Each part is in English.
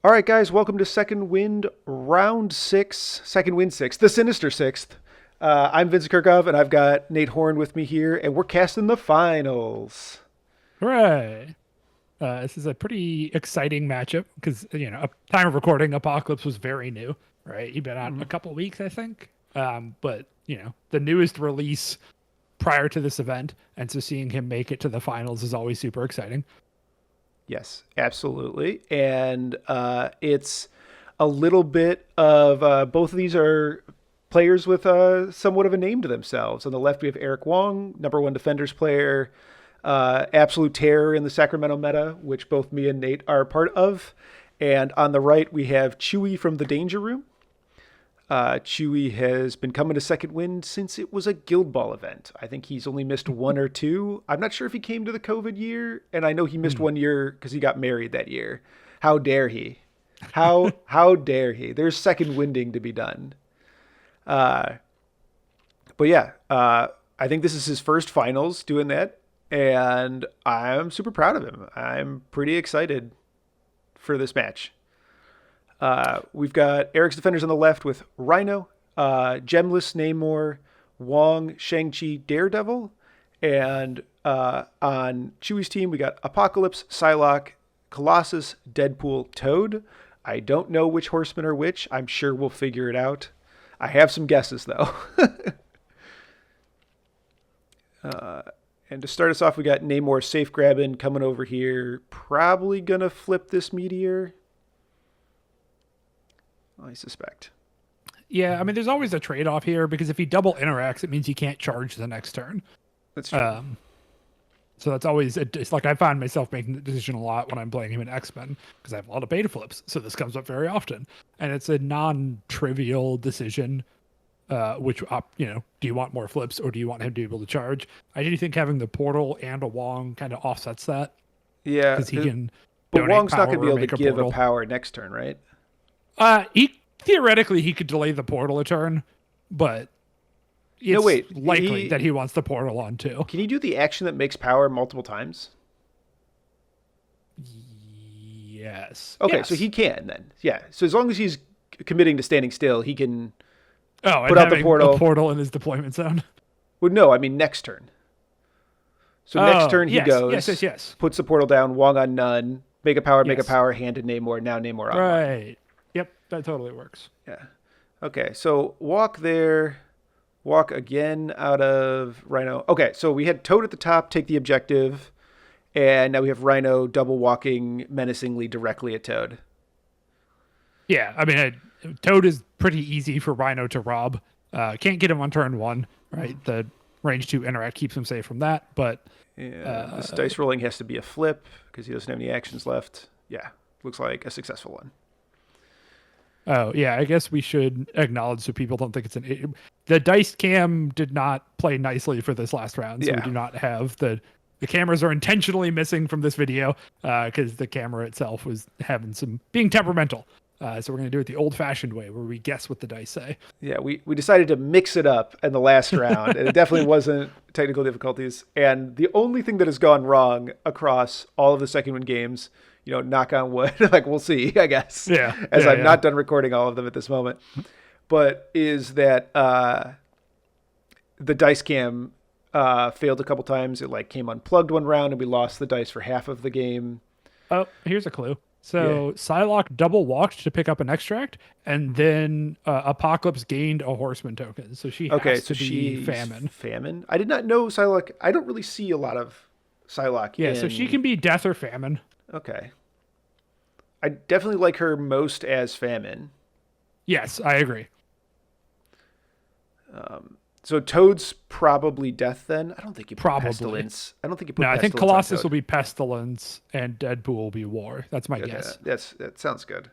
All right, guys, welcome to Second Wind Round 6, Second Wind 6, the Sinister Sixth. I'm Vincent Curkov, and I've got Nate Horn with me here, and we're casting the finals. Hooray! This is a pretty exciting matchup because, at time of recording, Apocalypse was very new, right? He'd been out a couple weeks, I think. But, the newest release prior to this event. And so seeing him make it to the finals is always super exciting. Yes, absolutely. And it's a little bit of both of these are players with somewhat of a name to themselves. On the left, we have Eric Wong, number one defenders player, absolute terror in the Sacramento meta, which both me and Nate are a part of. And on the right, we have Chewy from the Danger Room. Chewy has been coming to Second Wind since it was a Guild Ball event. I think he's only missed one or two. I'm not sure if he came to the COVID year, and I know he missed 1 year because he got married that year. How dare he? How dare he? There's second winding to be done. But yeah, I think this is his first finals doing that, and I'm super proud of him. I'm pretty excited for this match. We've got Eric's defenders on the left with Rhino, Gemless, Namor, Wong, Shang-Chi, Daredevil. And on Chewy's team, we got Apocalypse, Psylocke, Colossus, Deadpool, Toad. I don't know which horsemen are which. I'm sure we'll figure it out. I have some guesses, though. And to start us off, we got Namor safe grabbing, coming over here. Probably going to flip this meteor, I suspect. Yeah, I mean, there's always a trade-off here because if he double interacts, it means he can't charge the next turn. That's true. So that's always, it's like I find myself making the decision a lot when I'm playing him in X-Men because I have a lot of beta flips. So this comes up very often. And it's a non-trivial decision, which, do you want more flips or do you want him to be able to charge? I do think having the portal and a Wong kind of offsets that. Yeah. Because he can But Wong's not going to be able to give portal. a power next turn, right? Theoretically, he could delay the portal a turn, but it's likely that he wants the portal on too. Can he do the action that makes power multiple times? Yes. Okay, yes. so he can then. Yeah. So as long as he's committing to standing still, he can put out the portal. A portal in his deployment zone. Well, no, I mean next turn. So next turn he goes, yes. Puts the portal down, Wong on none, make a power, hand to Namor, now Namor on right. One. Yep, that totally works. Yeah. Okay, so walk there, walk again out of Rhino. Okay, so we had Toad at the top take the objective, and now we have Rhino double walking menacingly directly at Toad. Yeah, I mean, Toad is pretty easy for Rhino to rob. Can't get him on turn one, right? The range 2 interact keeps him safe from that, but... Yeah, this dice rolling has to be a flip because he doesn't have any actions left. Yeah, looks like a successful one. Oh, yeah, I guess we should acknowledge so people don't think it's the dice cam did not play nicely for this last round, so we do not have the cameras are intentionally missing from this video because the camera itself was being temperamental. So we're going to do it the old-fashioned way where we guess what the dice say. Yeah, we decided to mix it up in the last round, and it definitely wasn't technical difficulties. And the only thing that has gone wrong across all of the second win games, knock on wood, like we'll see, I guess. Yeah. As I'm not done recording all of them at this moment. But is that the dice cam failed a couple times. It came unplugged one round and we lost the dice for half of the game. Oh, here's a clue. So Psylocke double walked to pick up an extract, and then Apocalypse gained a horseman token. So she has to be Famine. Famine? I did not know Psylocke. I don't really see a lot of Psylocke. Yeah, so she can be Death or Famine. Okay. I definitely like her most as Famine. Yes, I agree. So Toad's probably Death then? I don't think you put Pestilence. I don't think you put Pestilence. I think Colossus will be Pestilence and Deadpool will be War. That's my guess. That sounds good.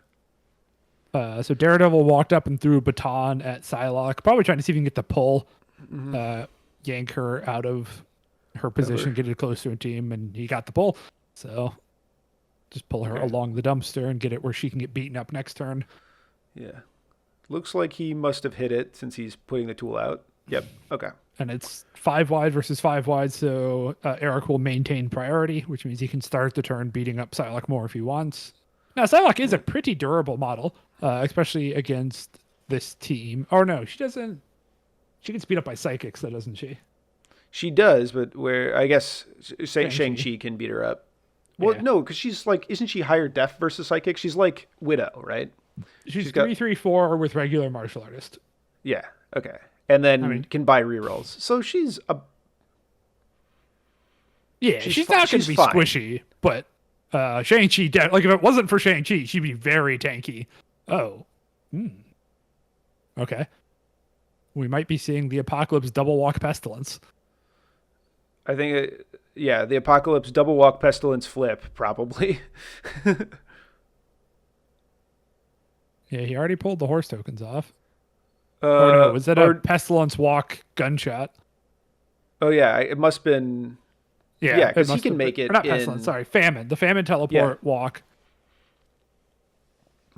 So Daredevil walked up and threw a baton at Psylocke, probably trying to see if he can get the pull, yank her out of her position, get it close to a team, and he got the pull. So just pull her along the dumpster and get it where she can get beaten up next turn. Yeah. Looks like he must have hit it since he's putting the tool out. Yep. Okay. And it's 5 wide versus 5 wide, so Eric will maintain priority, which means he can start the turn beating up Psylocke more if he wants. Now, Psylocke is a pretty durable model, especially against this team. Oh no, she doesn't. She gets beat up by psychics, though, doesn't she? She does, but where I guess Shang-Chi. Shang-Chi can beat her up. Well, Yeah. no, because she's like, isn't she higher def versus psychic? She's like Widow, right? She's She's got 3-3-4 with regular martial artist. yeah, okay, and I then mean, can buy rerolls. So she's a yeah, she's not going to be fine. squishy, but Shang-Chi, like if it wasn't for Shang-Chi, she'd be very tanky. Oh. Okay. We might be seeing the Apocalypse double walk pestilence. I think, yeah, the Apocalypse double walk pestilence flip probably. Yeah, he already pulled the horse tokens off. Or no, was that a pestilence walk gunshot? Oh yeah, it must have been. Yeah, because he can make it. Or not pestilence, sorry, famine. The famine teleport walk.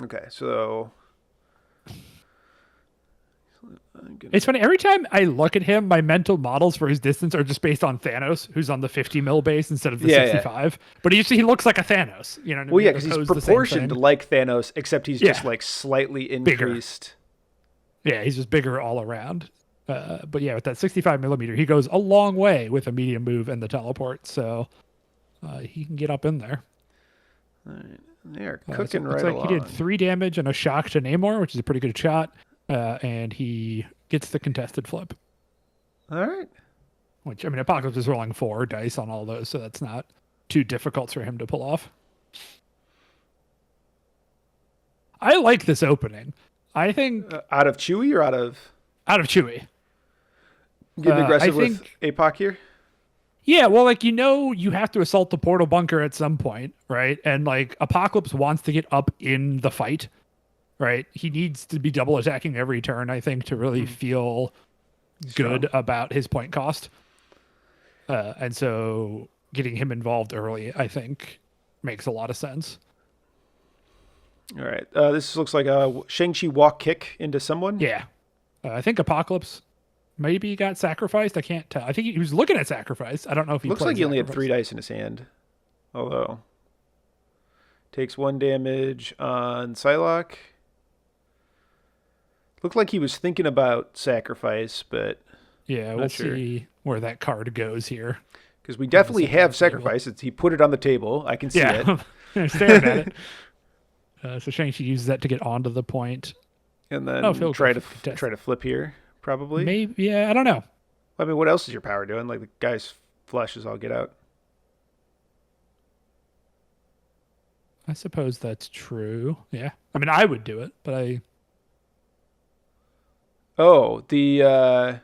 Okay, so it's funny. Every time I look at him, my mental models for his distance are just based on Thanos, who's on the 50 mil base instead of the 65. Yeah. But he looks like a Thanos. You know what I mean? Well, yeah, because he's proportioned like Thanos, except he's just like slightly increased. Bigger. Yeah, he's just bigger all around. But yeah, with that 65 millimeter, he goes a long way with a medium move and the teleport. So he can get up in there. All right. They're cooking right along. He did 3 damage and a shock to Namor, which is a pretty good shot. And he gets the contested flip. All right. Which, I mean, Apocalypse is rolling 4 dice on all those, so that's not too difficult for him to pull off. I like this opening. I think... out of Chewie or out of... Out of Chewie. Getting aggressive with APOC here? Yeah, well, like, you have to assault the portal bunker at some point, right? And, like, Apocalypse wants to get up in the fight. Right, he needs to be double attacking every turn, I think, to really feel good about his point cost. And so getting him involved early, I think, makes a lot of sense. All right, this looks like a Shang-Chi walk kick into someone. Yeah, I think Apocalypse maybe got sacrificed. I can't tell. I think he was looking at sacrifice. I don't know if he looks like he only had 3 dice in his hand, although takes 1 damage on Psylocke. Looked like he was thinking about sacrifice, but yeah, we'll see where that card goes here. Because we definitely have sacrifice. He put it on the table. I can see it. I'm staring at it. So Shang-Chi uses that to get onto the point. And then try to flip here, probably. Maybe, yeah, I don't know. I mean, what else is your power doing? Like, the guy's flesh is all get out. I suppose that's true. Yeah. I mean, I would do it, but I... Oh, the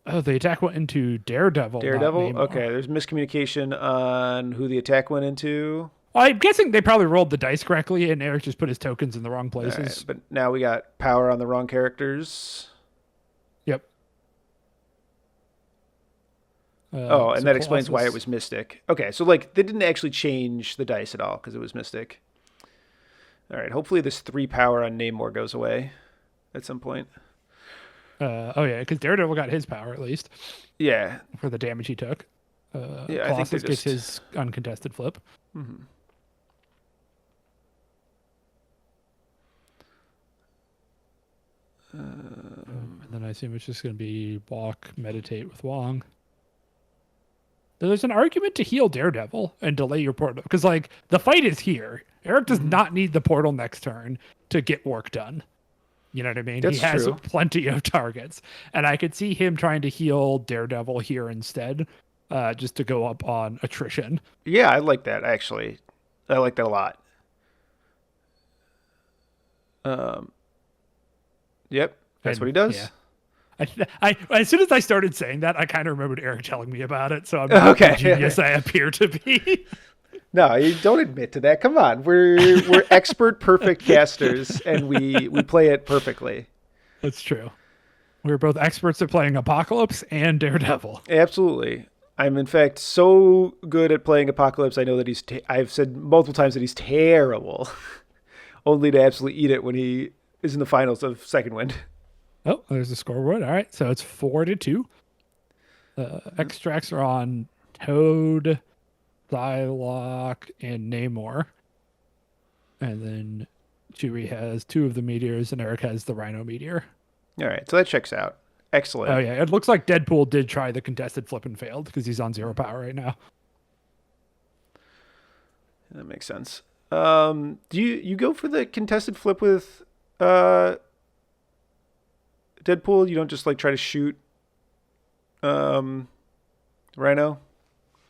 attack went into Daredevil. Okay, there's miscommunication on who the attack went into. Well, I'm guessing they probably rolled the dice correctly, and Eric just put his tokens in the wrong places. Right, but now we got power on the wrong characters. Yep. And that explains why it was Mystic. Okay, so like they didn't actually change the dice at all because it was Mystic. All right, hopefully this 3 power on Namor goes away at some point. Because Daredevil got his power at least. Yeah. For the damage he took. I think they gets his uncontested flip. Mm-hmm. And then I assume it's just going to be walk, meditate with Wong. There's an argument to heal Daredevil and delay your portal. Because, like, the fight is here. Eric does not need the portal next turn to get work done. You know what I mean? That's he has true. plenty of targets. And I could see him trying to heal Daredevil here instead, just to go up on attrition. Yeah, I like that, actually. I like that a lot. Yep, that's what he does. Yeah. I as soon as I started saying that, I kind of remembered Eric telling me about it. So I'm okay. The genius I appear to be. No, you don't admit to that. Come on, we're expert, perfect casters, and we play it perfectly. That's true. We're both experts at playing Apocalypse and Daredevil. Absolutely. I'm in fact so good at playing Apocalypse. I know that I've said multiple times that he's terrible, only to absolutely eat it when he is in the finals of Second Wind. Oh, there's the scoreboard. All right, so it's 4-2. Extracts are on Toad, Psylocke, and Namor. And then Chewie has 2 of the meteors, and Eric has the Rhino meteor. All right, so that checks out. Excellent. Oh yeah, it looks like Deadpool did try the contested flip and failed because he's on 0 power right now. That makes sense. Do you go for the contested flip with Deadpool? You don't just like try to shoot Rhino?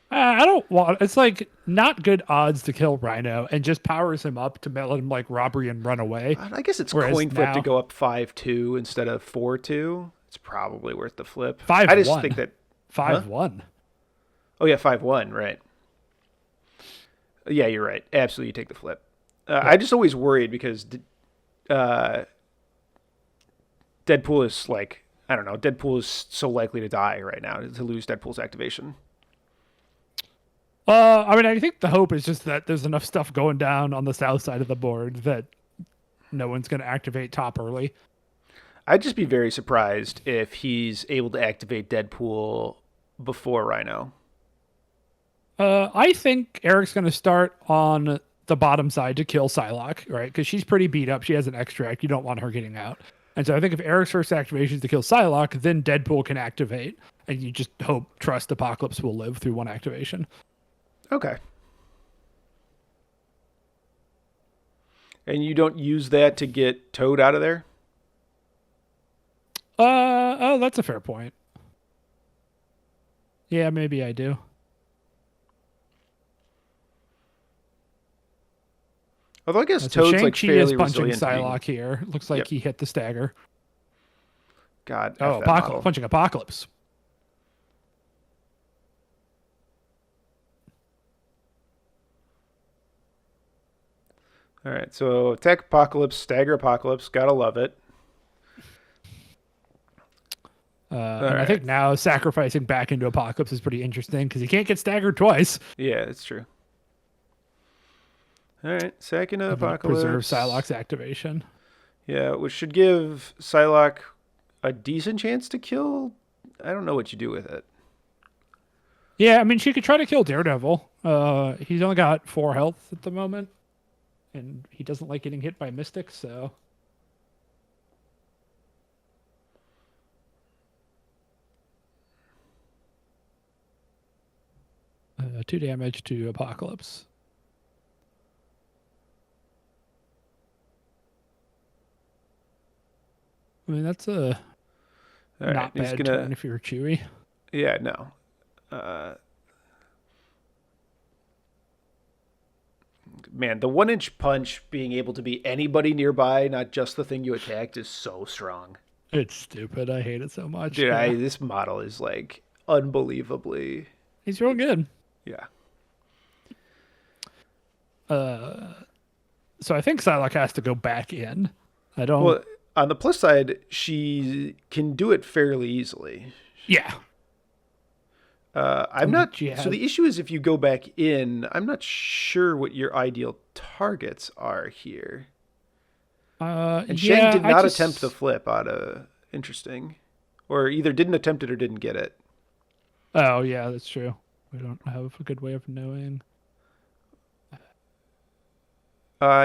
I don't want. It's like not good odds to kill Rhino, and just powers him up to let him like robbery and run away. I guess it's Whereas coin flip now, to go up 5-2 instead of 4-2. It's probably worth the flip. 5-1. I just think that 5-1. Oh yeah, 5-1, right? Yeah, you're right. Absolutely, you take the flip. Yeah. I just always worried because Deadpool is like, I don't know. Deadpool is so likely to die right now, to lose Deadpool's activation. I mean, I think the hope is just that there's enough stuff going down on the south side of the board that no one's going to activate top early. I'd just be very surprised if he's able to activate Deadpool before Rhino. I think Eric's going to start on the bottom side to kill Psylocke, right? Because she's pretty beat up. She has an extract. You don't want her getting out. And so I think if Eric's first activation is to kill Psylocke, then Deadpool can activate. And you just trust Apocalypse will live through one activation. Okay. And you don't use that to get Toad out of there? Oh, that's a fair point. Yeah, maybe I do. Although I guess So Toad's like Shang-Chi fairly is punching resilient. Psylocke here. Looks like he hit the stagger. God. Oh, punching Apocalypse. All right, so attack Apocalypse, stagger Apocalypse. Gotta love it. I think now sacrificing back into Apocalypse is pretty interesting because he can't get staggered twice. Yeah, that's true. All right, second Apocalypse. Preserve Psylocke's activation. Yeah, which should give Psylocke a decent chance to kill. I don't know what you do with it. Yeah, I mean, she could try to kill Daredevil. He's only got 4 health at the moment, and he doesn't like getting hit by Mystics, so... 2 damage to Apocalypse. I mean, that's a not bad turn if you're Chewie. Yeah, no. Man, the 1-inch punch being able to be anybody nearby, not just the thing you attacked, is so strong. It's stupid. I hate it so much. Dude, this model is like unbelievably... He's real good. Yeah. So I think Psylocke has to go back in. I don't... Well, on the plus side, she can do it fairly easily. Yeah. I'm not... So the issue is if you go back in, I'm not sure what your ideal targets are here. And Shang did not attempt the flip out of... Interesting. Or either didn't attempt it or didn't get it. Oh, yeah, that's true. We don't have a good way of knowing.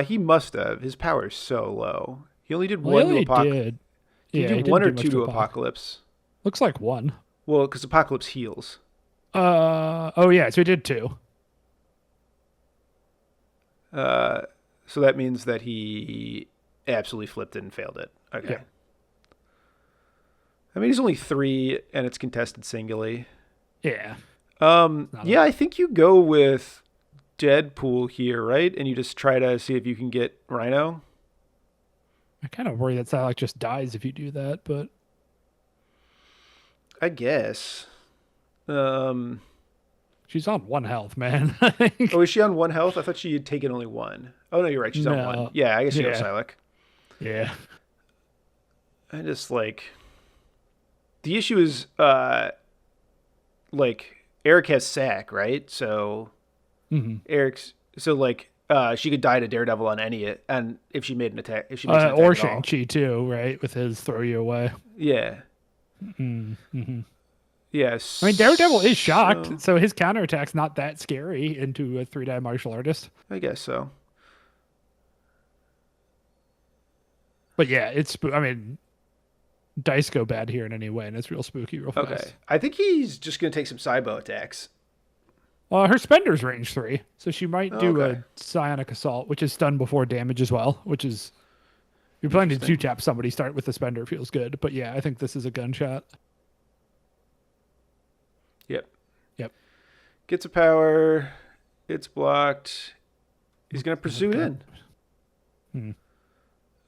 He must have. His power is so low. He only did one to Apocalypse. He did one or two to Apocalypse. Looks like one. Well, because Apocalypse heals. Oh yeah, so he did 2. So that means that he absolutely flipped it and failed it. Okay. Yeah. I mean, he's only 3, and it's contested singly. Yeah. Yeah, I think you go with Deadpool here, right? And you just try to see if you can get Rhino. I kind of worry that Psylocke just dies if you do that, but I guess. She's on 1 health, man. Oh, is she on 1 health? I thought she had taken only 1. Oh no, you're right. She's on 1. Yeah, I guess you go Psylocke. Yeah. I just like... The issue is, like, Eric has sack, right? So, Eric's... So, like, she could die to Daredevil on any... And if she made an attack... If she makes an attack or Shang-Chi, too, right? With his throw you away. Yeah. Yes. I mean, Daredevil is shocked, so his counterattack's not that scary into a 3-die martial artist. I guess so. But yeah, I mean, dice go bad here in any way, and it's real spooky real fast. Okay. I think he's just going to take some Cybo attacks. Her spender's range 3, so she might do Okay. a psionic assault, which is stun before damage as well, which is, if you're planning to 2-tap somebody, start with the spender feels good. But yeah, I think this is a gunshot. Yep. Yep. Gets a power. It's blocked. He's going to pursue in.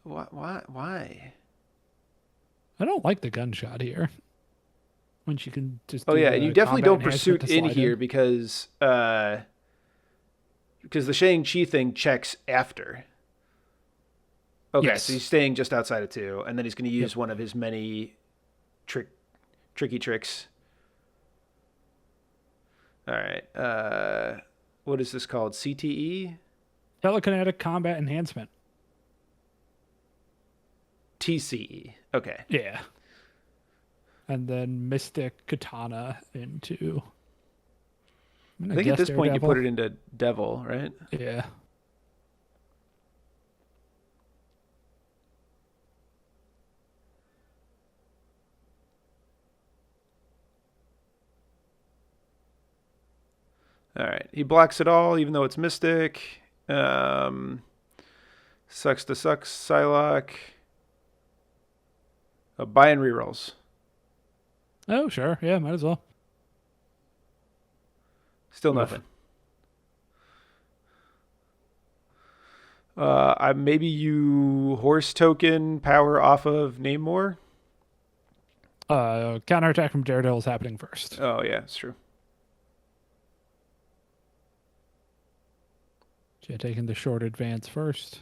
Why? I don't like the gunshot here. When she can just. Oh, yeah, and you definitely don't pursuit in here because the Shang-Chi thing checks after. Okay, Yes. so he's staying just outside of 2, and then he's going to use one of his many tricky tricks. All right. What is this called? CTE? Telekinetic combat enhancement. TCE. Okay. Yeah. And then Mystic Katana into. I think at this point you put it into Devil, right? Yeah. All right. He blocks it all, even though it's Mystic. Sucks to sucks, Psylocke. Buy and rerolls. Oh, sure. Yeah, might as well. Still nothing. Maybe you horse token power off of Namor. Counterattack from Daredevil's happening first. Oh, yeah, it's true. Yeah, taking the short advance first.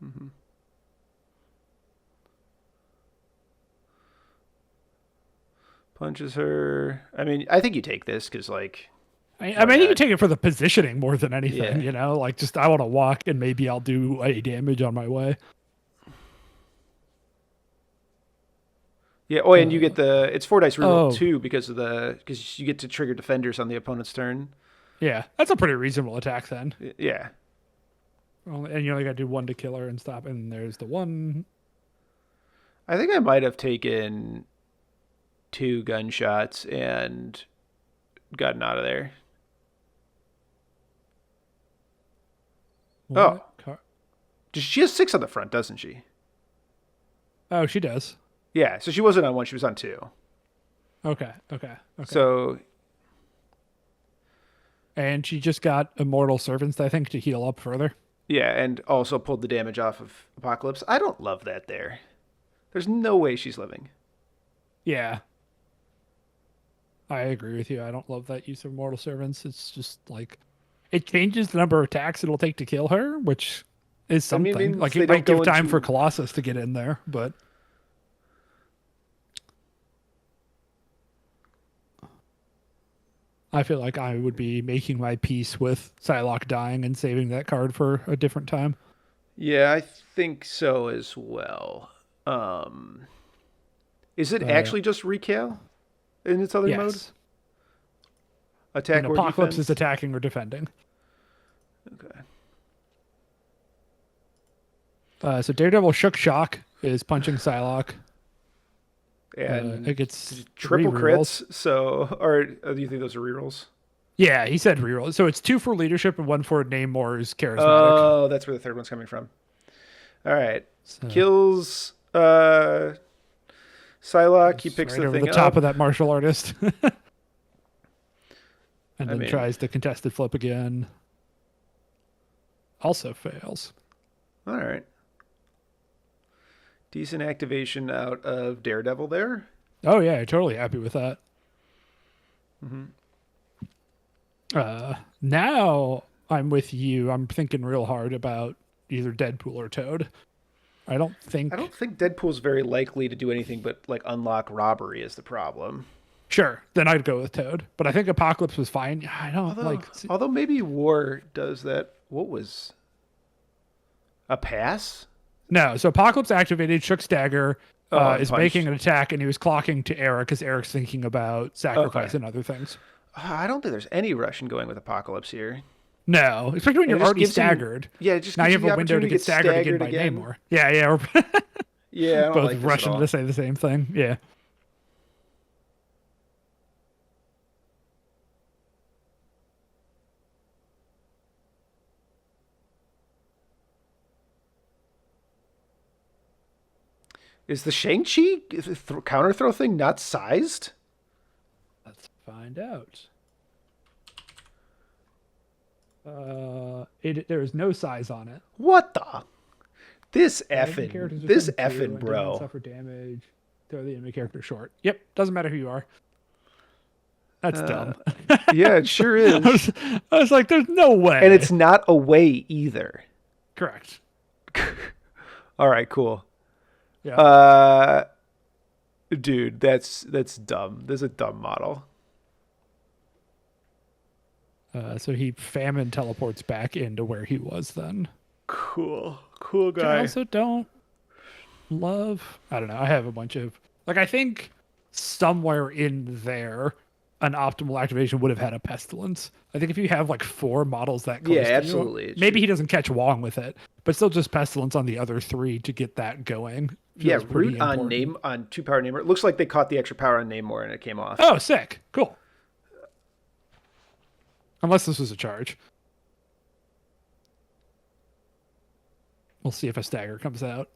Mm-hmm. Punches her. I mean, I think you take this because, like... I mean, you can take it for the positioning more than anything, you know? Like, just, I want to walk, and maybe I'll do a damage on my way. Yeah, and you get it's 4 dice reroll, too, because you get to trigger defenders on the opponent's turn. Yeah, that's a pretty reasonable attack, then. Yeah. Well, and you only got to do 1 to kill her and stop, and there's the 1. I think I might have taken 2 gunshots and gotten out of there. What? She has 6 on the front, doesn't she? Oh, she does. Yeah, so she wasn't on 1, she was on 2. Okay. So... And she just got Immortal Servants, I think, to heal up further. Yeah, and also pulled the damage off of Apocalypse. I don't love that there. There's no way she's living. Yeah. I agree with you. I don't love that use of Immortal Servants. It's just like... It changes the number of attacks it'll take to kill her, which is something. I mean, like, it might give time for Colossus to get in there, but... I feel like I would be making my peace with Psylocke dying and saving that card for a different time. Yeah, I think so as well. Is it actually just Recal in its other mode? Attack and or Apocalypse defense? is attacking or defending. Okay. So Daredevil Shock is punching Psylocke. And it gets triple re-rolls. crits. So, or do you think those are rerolls? Yeah, he said reroll. So it's 2 for leadership and 1 for Namor's charismatic. Oh, that's where the third one's coming from. All right. So. Kills Psylocke. He picks right the over thing the top up. of that martial artist. And then tries the contested flip again. Also fails. All right. Decent activation out of Daredevil there. Oh, yeah. Totally happy with that. Mm-hmm. Now I'm with you. I'm thinking real hard about either Deadpool or Toad. I don't think Deadpool's very likely to do anything but like unlock robbery is the problem. Sure, then I'd go with Toad. But I think Apocalypse was fine. I don't Although maybe War does that. What was a pass? No, so Apocalypse activated, Shook's dagger, is making an attack, and he was clocking to Eric because Eric's thinking about sacrifice and other things. I don't think there's any Russian going with Apocalypse here. No, especially when you're already staggered. Just now you have a window to get staggered again by Namor. Yeah. Yeah, I don't Both like this at rushing all. to say the same thing. Yeah. Is the Shang-Chi counter throw thing not sized? Let's find out. There is no size on it. What the? This Enemy effing, characters this within 2 effing and do not bro. suffer damage. Throw the enemy character short. Yep, doesn't matter who you are. That's dumb. Yeah, it sure I is. was, I was like, there's no way. And it's not away either. correct. All right, cool. Yeah. Dude, that's dumb. This is a dumb model. So he famine teleports back into where he was then. Cool. Cool Which I guy. also don't love. I don't know. I have a bunch of I think somewhere in there an optimal activation would have had a pestilence. I think if you have like 4 models that close Yeah, to you, absolutely. maybe he doesn't catch Wong with it, but still just pestilence on the other 3 to get that going. Yeah, Feels pretty root on important. name on 2-power Namor. It looks like they caught the extra power on Namor and it came off. Oh, sick. Cool. Unless this was a charge. We'll see if a stagger comes out.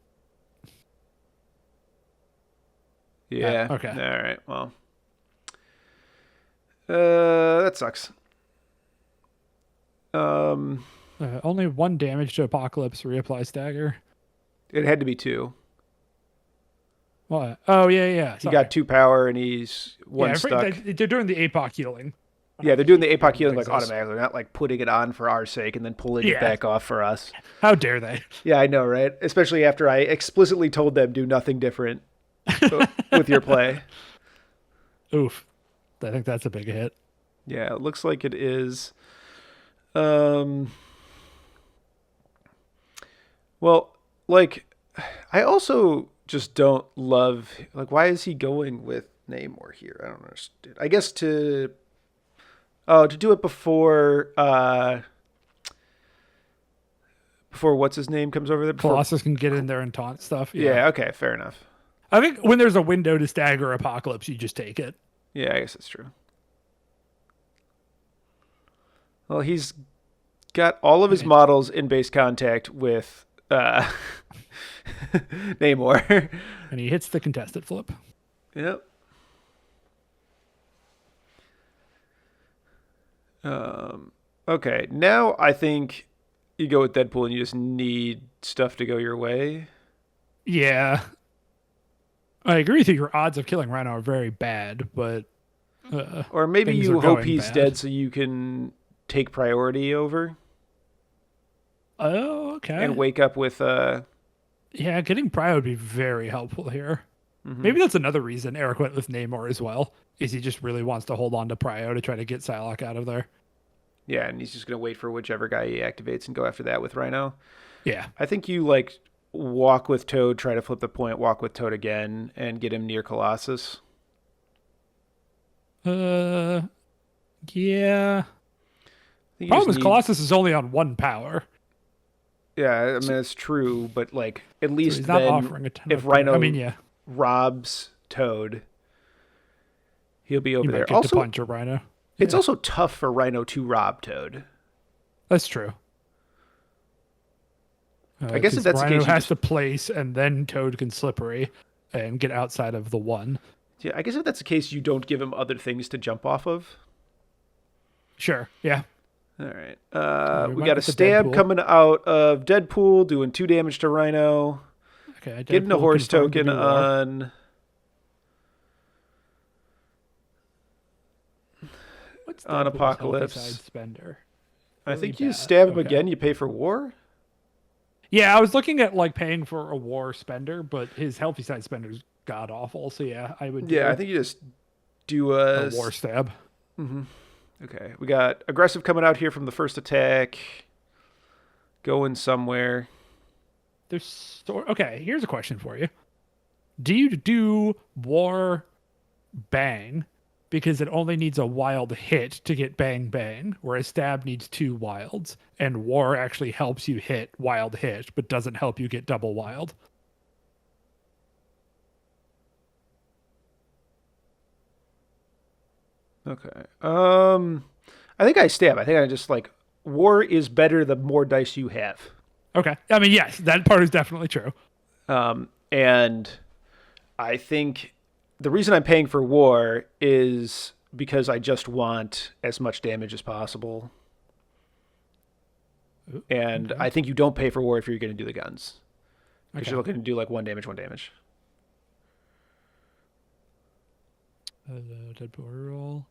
Yeah. Okay. All right. Well, that sucks. Only 1 damage to Apocalypse. Reapply stagger. It had to be 2. What? Oh yeah. He Sorry. got 2 power and he's 1 yeah, stuck. They're doing the APOC healing. Yeah, they're doing the APOC healing like Exists. automatically, not like putting it on for our sake and then pulling it Yeah. back off for us. How dare they? Yeah, I know, right? Especially after I explicitly told them do nothing different with your play. Oof. I think that's a big hit. Yeah, it looks like it is. Well, like, I also just don't love, like, why is he going with Namor here? I don't understand. I guess to do it before what's his name comes over there. Before, Colossus can get in there and taunt stuff. yeah, okay, fair enough. I think when there's a window to stagger Apocalypse, you just take it. Yeah, I guess that's true. Well, he's got all of his models in base contact with Namor. And he hits the contested flip. Yep. Okay, now I think you go with Deadpool and you just need stuff to go your way. Yeah. I agree with you. Your odds of killing Rhino are very bad, but Or maybe things you are hope going he's bad. dead so you can take priority over oh, okay. and wake up with Yeah, getting Pry would be very helpful here. Mm-hmm. Maybe that's another reason Eric went with Namor as well, is he just really wants to hold on to Pryo to try to get Psylocke out of there. yeah, and he's just going to wait for whichever guy he activates and go after that with Rhino. Yeah. I think you like walk with Toad, try to flip the point, walk with Toad again, and get him near Colossus. Yeah. I think you Problem just is need- Colossus is only on 1 power. Yeah, I mean that's true, but like at So least he's not then offering a ton if of Rhino I mean, yeah. robs Toad, he'll be over You there. might get Also, to punch a Rhino. it's Yeah. also tough for Rhino to rob Toad. That's true. I guess if 'cause that's the Rhino case, you has just- to place, and then Toad can slippery and get outside of the 1. Yeah, I guess if that's the case, you don't give him other things to jump off of. Sure. Yeah. All right. we We went got a with the stab Deadpool. coming out of Deadpool, doing 2 damage to Rhino. Okay. Getting a Deadpool horse confirmed to token do war. on. What's on Deadpool's Apocalypse. healthy side spender? I Really think you bad. stab him Okay. again, you pay for war. Yeah, I was looking at like paying for a war spender, but his healthy side spender's god awful. So yeah, I would. Yeah, do I think you just do a war stab. Okay, we got aggressive coming out here from the first attack. Going somewhere. Okay, here's a question for you. Do you do war bang because it only needs a wild hit to get bang bang, whereas stab needs 2 wilds, and war actually helps you hit wild hit, but doesn't help you get double wild? Okay. I think I stab. I think I just like war is better the more dice you have. Okay. I mean, yes, that part is definitely true. And I think the reason I'm paying for war is because I just want as much damage as possible. And Okay. I think you don't pay for war if you're going to do the guns. Because Okay. you're looking to do like one damage, one damage. Deadpool roll.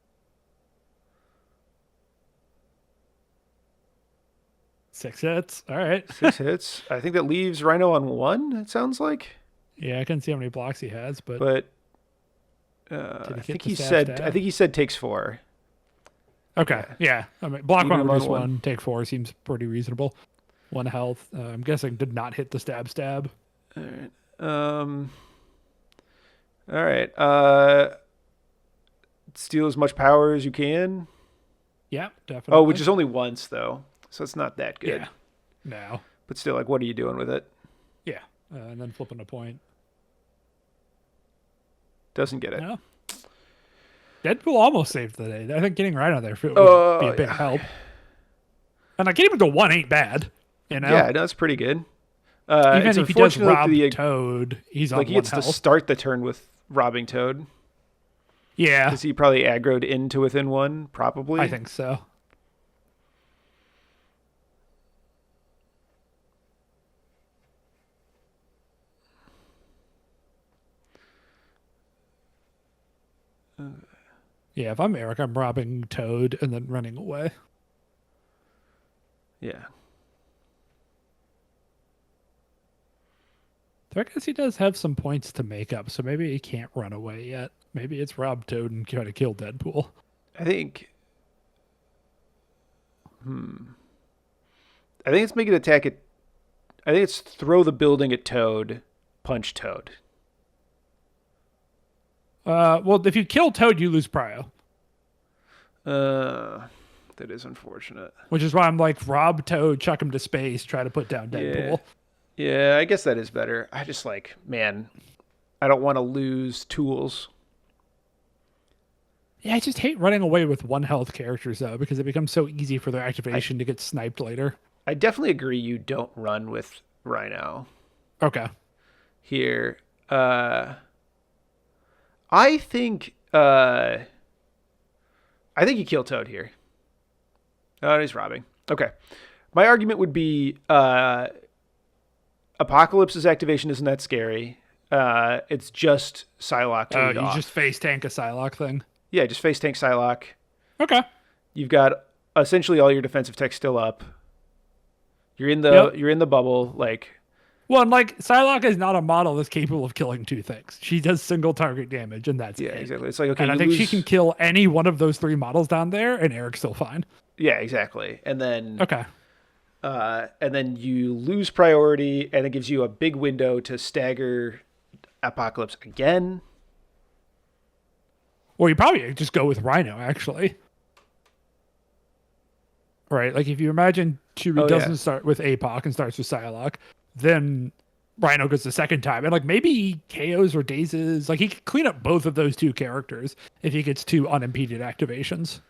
6 hits. All right. 6 hits. I think that leaves Rhino on 1, it sounds like. Yeah, I can see how many blocks he has, but But did I he think get the I think he said takes 4. Okay. Yeah. I mean, block Even one, him on reduce one. one, take 4 seems pretty reasonable. 1 health. I'm guessing did not hit the stab. All right. All right. Steal as much power as you can. Yeah, definitely. Oh, which is only once though, so it's not that good. Yeah. No. But still, like, what are you doing with it? Yeah. And then flipping a point. Doesn't get it. No. Deadpool almost saved the day. I think getting Rhino there would be a big help. And like getting him to 1 ain't bad. You know? Yeah, no, it's pretty good. Even it's if he does unfortunate rob Toad, he's on like he 1 gets health. to start the turn with robbing Toad. Yeah. Because he probably aggroed into within 1, probably. I think so. Yeah, if I'm Eric, I'm robbing Toad and then running away. Yeah. So I guess he does have some points to make up, so maybe he can't run away yet. Maybe it's rob Toad and try to kill Deadpool. I think. I think it's make an attack at. I think it's throw the building at Toad, punch Toad. Well, if you kill Toad, you lose prio. That is unfortunate. Which is why I'm like, rob Toad, chuck him to space, try to put down Deadpool. Yeah, I guess that is better. I just like, man, I don't want to lose tools. Yeah, I just hate running away with 1 health characters, though, because it becomes so easy for their activation to get sniped later. I definitely agree you don't run with Rhino Okay. here. I think you kill Toad here. Oh, he's robbing. Okay. My argument would be Apocalypse's activation isn't that scary. It's just Psylocke to lead You off. just face tank a Psylocke thing. Yeah, just face tank Psylocke. Okay. You've got essentially all your defensive tech still up. You're in the bubble, like. Well, and like Psylocke is not a model that's capable of killing 2 things. She does single target damage, and that's it. Exactly. It's like, okay, and I think she can kill any one of those 3 models down there, and Eric's still fine. Yeah, exactly. And then Okay. And then you lose priority, and it gives you a big window to stagger Apocalypse again. Or you probably just go with Rhino, actually. Right? Like, if you imagine Chewie doesn't start with Apoc and starts with Psylocke, then Rhino goes the second time. And, like, maybe he KOs or dazes. Like, he could clean up both of those 2 characters if he gets 2 unimpeded activations.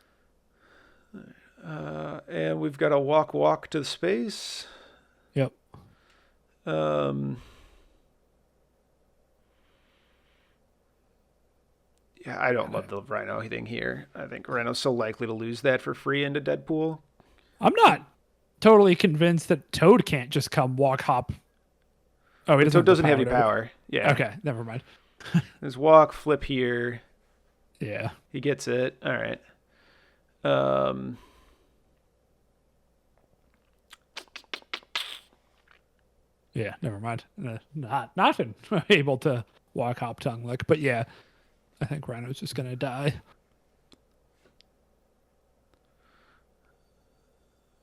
And we've got a walk to the space. Yep. Yeah, I don't love the Rhino thing here. I think Rhino's so likely to lose that for free into Deadpool. I'm not totally convinced that Toad can't just come walk hop. Oh, he doesn't have any power. Yeah. Okay, never mind. There's walk, flip here. Yeah. He gets it. All right. Yeah, never mind. Not able to walk hop tongue lick, but yeah, I think Rhino's just gonna die.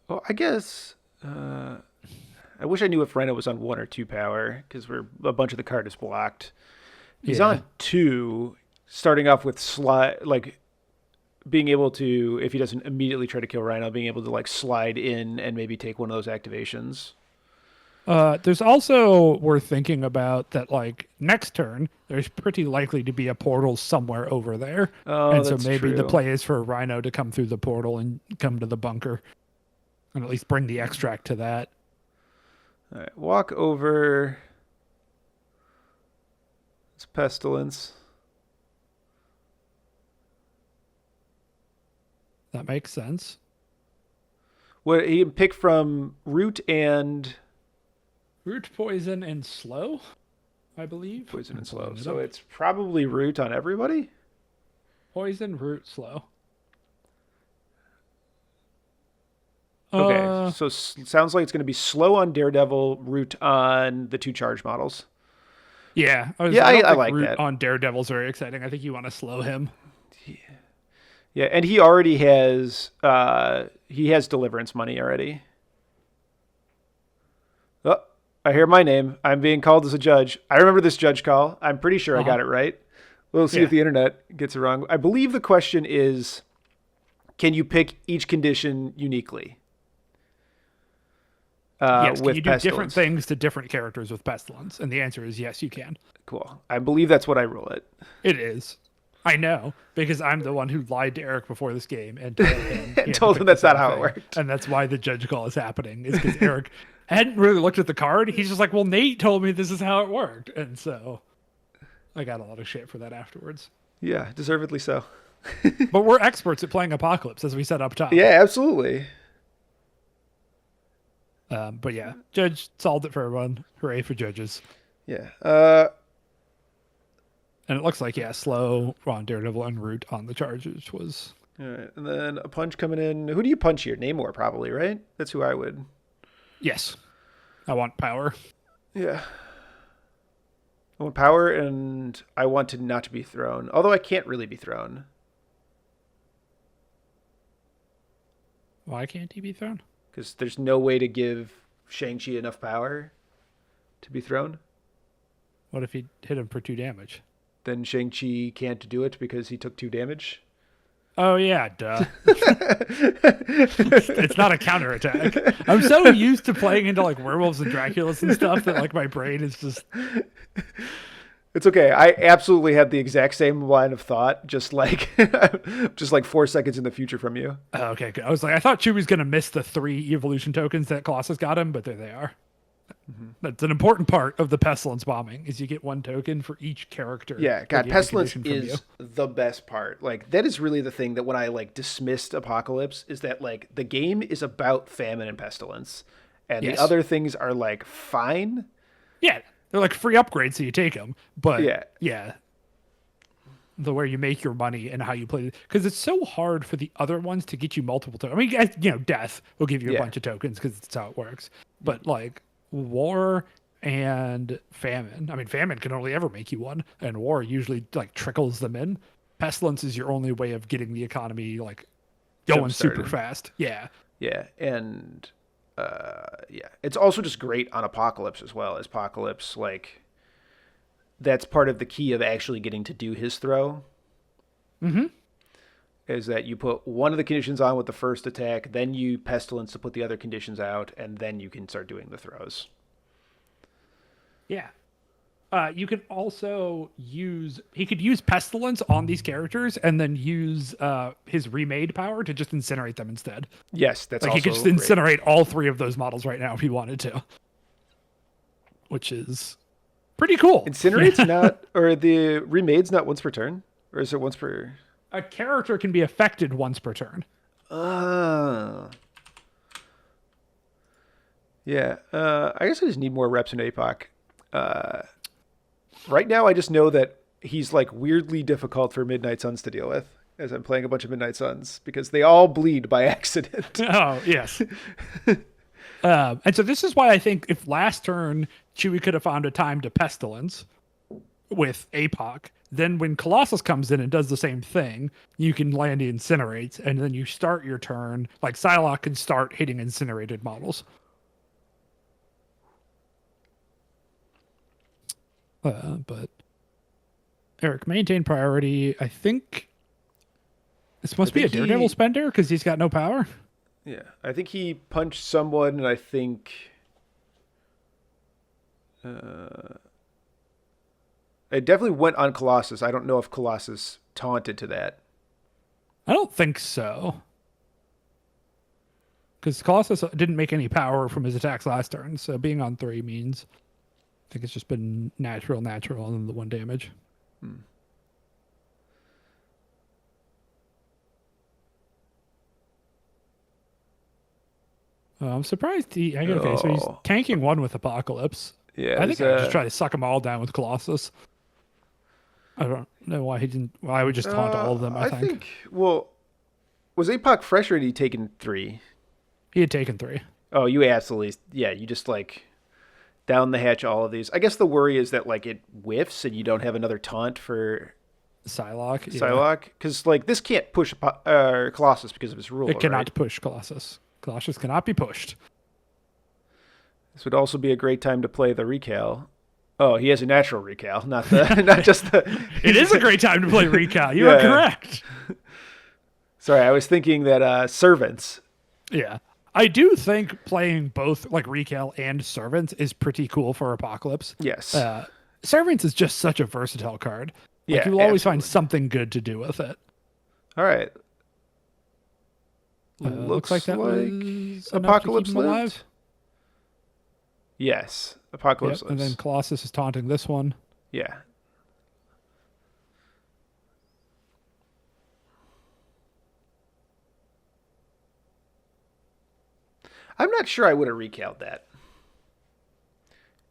Well, I guess I wish I knew if Rhino was on 1 or 2 power, because a bunch of the card is blocked. He's on 2, starting off with being able to, if he doesn't immediately try to kill Rhino, being able to like slide in and maybe take one of those activations. There's also we're thinking about that like next turn there's pretty likely to be a portal somewhere over there, Oh, and so that's maybe the true. play is for Rhino to come through the portal and come to the bunker, and at least bring the extract to that. All right, walk over. It's pestilence. That makes sense. What he can pick from root and Root, poison, and slow, I believe. poison I'm and slow. pulling it So up. it's probably root on everybody. Poison, root, slow. Okay, so sounds like it's going to be slow on Daredevil, root on the 2 charge models. Yeah, I Yeah, don't I think like root that. on Daredevil's very exciting. I think you want to slow him. Yeah, and he already has deliverance money already. Oh, I hear my name. I'm being called as a judge. I remember this judge call. I'm pretty sure I got it right. We'll see if the internet gets it wrong. I believe the question is, can you pick each condition uniquely? Yes, With can you do different pestilence. things to different characters with pestilence? And the answer is yes, you can. Cool. I believe that's what I rule it. It is. I know because I'm the one who lied to Eric before this game and told him, And told him that's not how it worked. and that's why the judge call is happening. Is because Eric hadn't really looked at the card. He's just like, "Well, Nate told me this is how it worked," and so I got a lot of shit for that afterwards. Yeah, deservedly so. But we're experts at playing Apocalypse, as we said up top. Yeah, absolutely. But yeah, Judge solved it for everyone. Hooray for judges. Yeah. And it looks like, yeah, slow on Daredevil and root on the charges was. All right, and then a punch coming in. Who do you punch here? Namor, probably, right? That's who I would. Yes. I want power. Yeah. I want power, and I want to not to be thrown. Although I can't really be thrown. Why can't he be thrown? Because there's no way to give Shang-Chi enough power to be thrown. What if he hit him for 2 damage? Then Shang-Chi can't do it because he took 2 damage. Oh, yeah, duh. It's not a counterattack. I'm so used to playing into like werewolves and Draculas and stuff that like my brain is just. It's okay. I absolutely had the exact same line of thought, just like 4 seconds in the future from you. Oh, okay, good. I was like, I thought Chewie's going to miss the 3 evolution tokens that Colossus got him, but there they are. Mm-hmm. That's an important part of the pestilence bombing is you get 1 token for each character. Yeah, God, pestilence is the best part. Like that is really the thing that when I like dismissed Apocalypse is that like the game is about famine and pestilence, and the other things are like fine. Yeah, they're like free upgrades, so you take them. But yeah, the where you make your money and how you play it, because it's so hard for the other ones to get you multiple tokens. I mean, death will give you a bunch of tokens because that's how it works. But like war and famine, I mean, famine can only ever make you 1, and war usually like trickles them in. Pestilence is your only way of getting the economy like going super fast. Yeah, and it's also just great on Apocalypse as well. As Apocalypse, like that's part of the key of actually getting to do his throw. Mm-hmm. Is that you put one of the conditions on with the first attack, then you pestilence to put the other conditions out, and then you can start doing the throws. Yeah. You can also he could use pestilence on these characters and then use his remade power to just incinerate them instead. Yes, that's like also he could just incinerate all 3 of those models right now if he wanted to, which is pretty cool. Incinerate's not, or the remade's not once per turn, or is it once per? A character can be affected once per turn. Yeah. I guess I just need more reps in APOC. Right now, I just know that he's like weirdly difficult for Midnight Suns to deal with as I'm playing a bunch of Midnight Suns because they all bleed by accident. Oh, yes. And so this is why I think if last turn Chewie could have found a time to pestilence with APOC, then when Colossus comes in and does the same thing, you can land the incinerates, and then you start your turn. Like Psylocke can start hitting incinerated models. But Eric, maintain priority. I think this must be a Daredevil spender because he's got no power. Yeah, I think he punched someone, and I think It definitely went on Colossus. I don't know if Colossus taunted to that. I don't think so. Because Colossus didn't make any power from his attacks last turn, so being on 3 means I think it's just been natural, and then the 1 damage. I'm surprised okay, so he's tanking 1 with Apocalypse. Yeah, I think I just try to suck them all down with Colossus. I don't know why he didn't. Why I would just taunt all of them. I think. Well, was APOC fresh or had he taken 3? He had taken 3. Oh, you absolutely. Yeah, you just like down the hatch all of these. I guess the worry is that like it whiffs and you don't have another taunt for Psylocke. Psylocke, because like this can't push Colossus because of his rule. It cannot push Colossus. Colossus cannot be pushed. This would also be a great time to play the Recal. Oh, he has a natural Recal, not just the. It is a great time to play Recal. You are correct. Sorry, I was thinking that Servants. Yeah. I do think playing both like Recal and Servants is pretty cool for Apocalypse. Yes. Servants is just such a versatile card. Like, Yeah, you will always find something good to do with it. All right. Looks like that was Apocalypse lived? Alive. Yes, Apocalypse lives. And then Colossus is taunting this one. Yeah. I'm not sure I would have recaled that.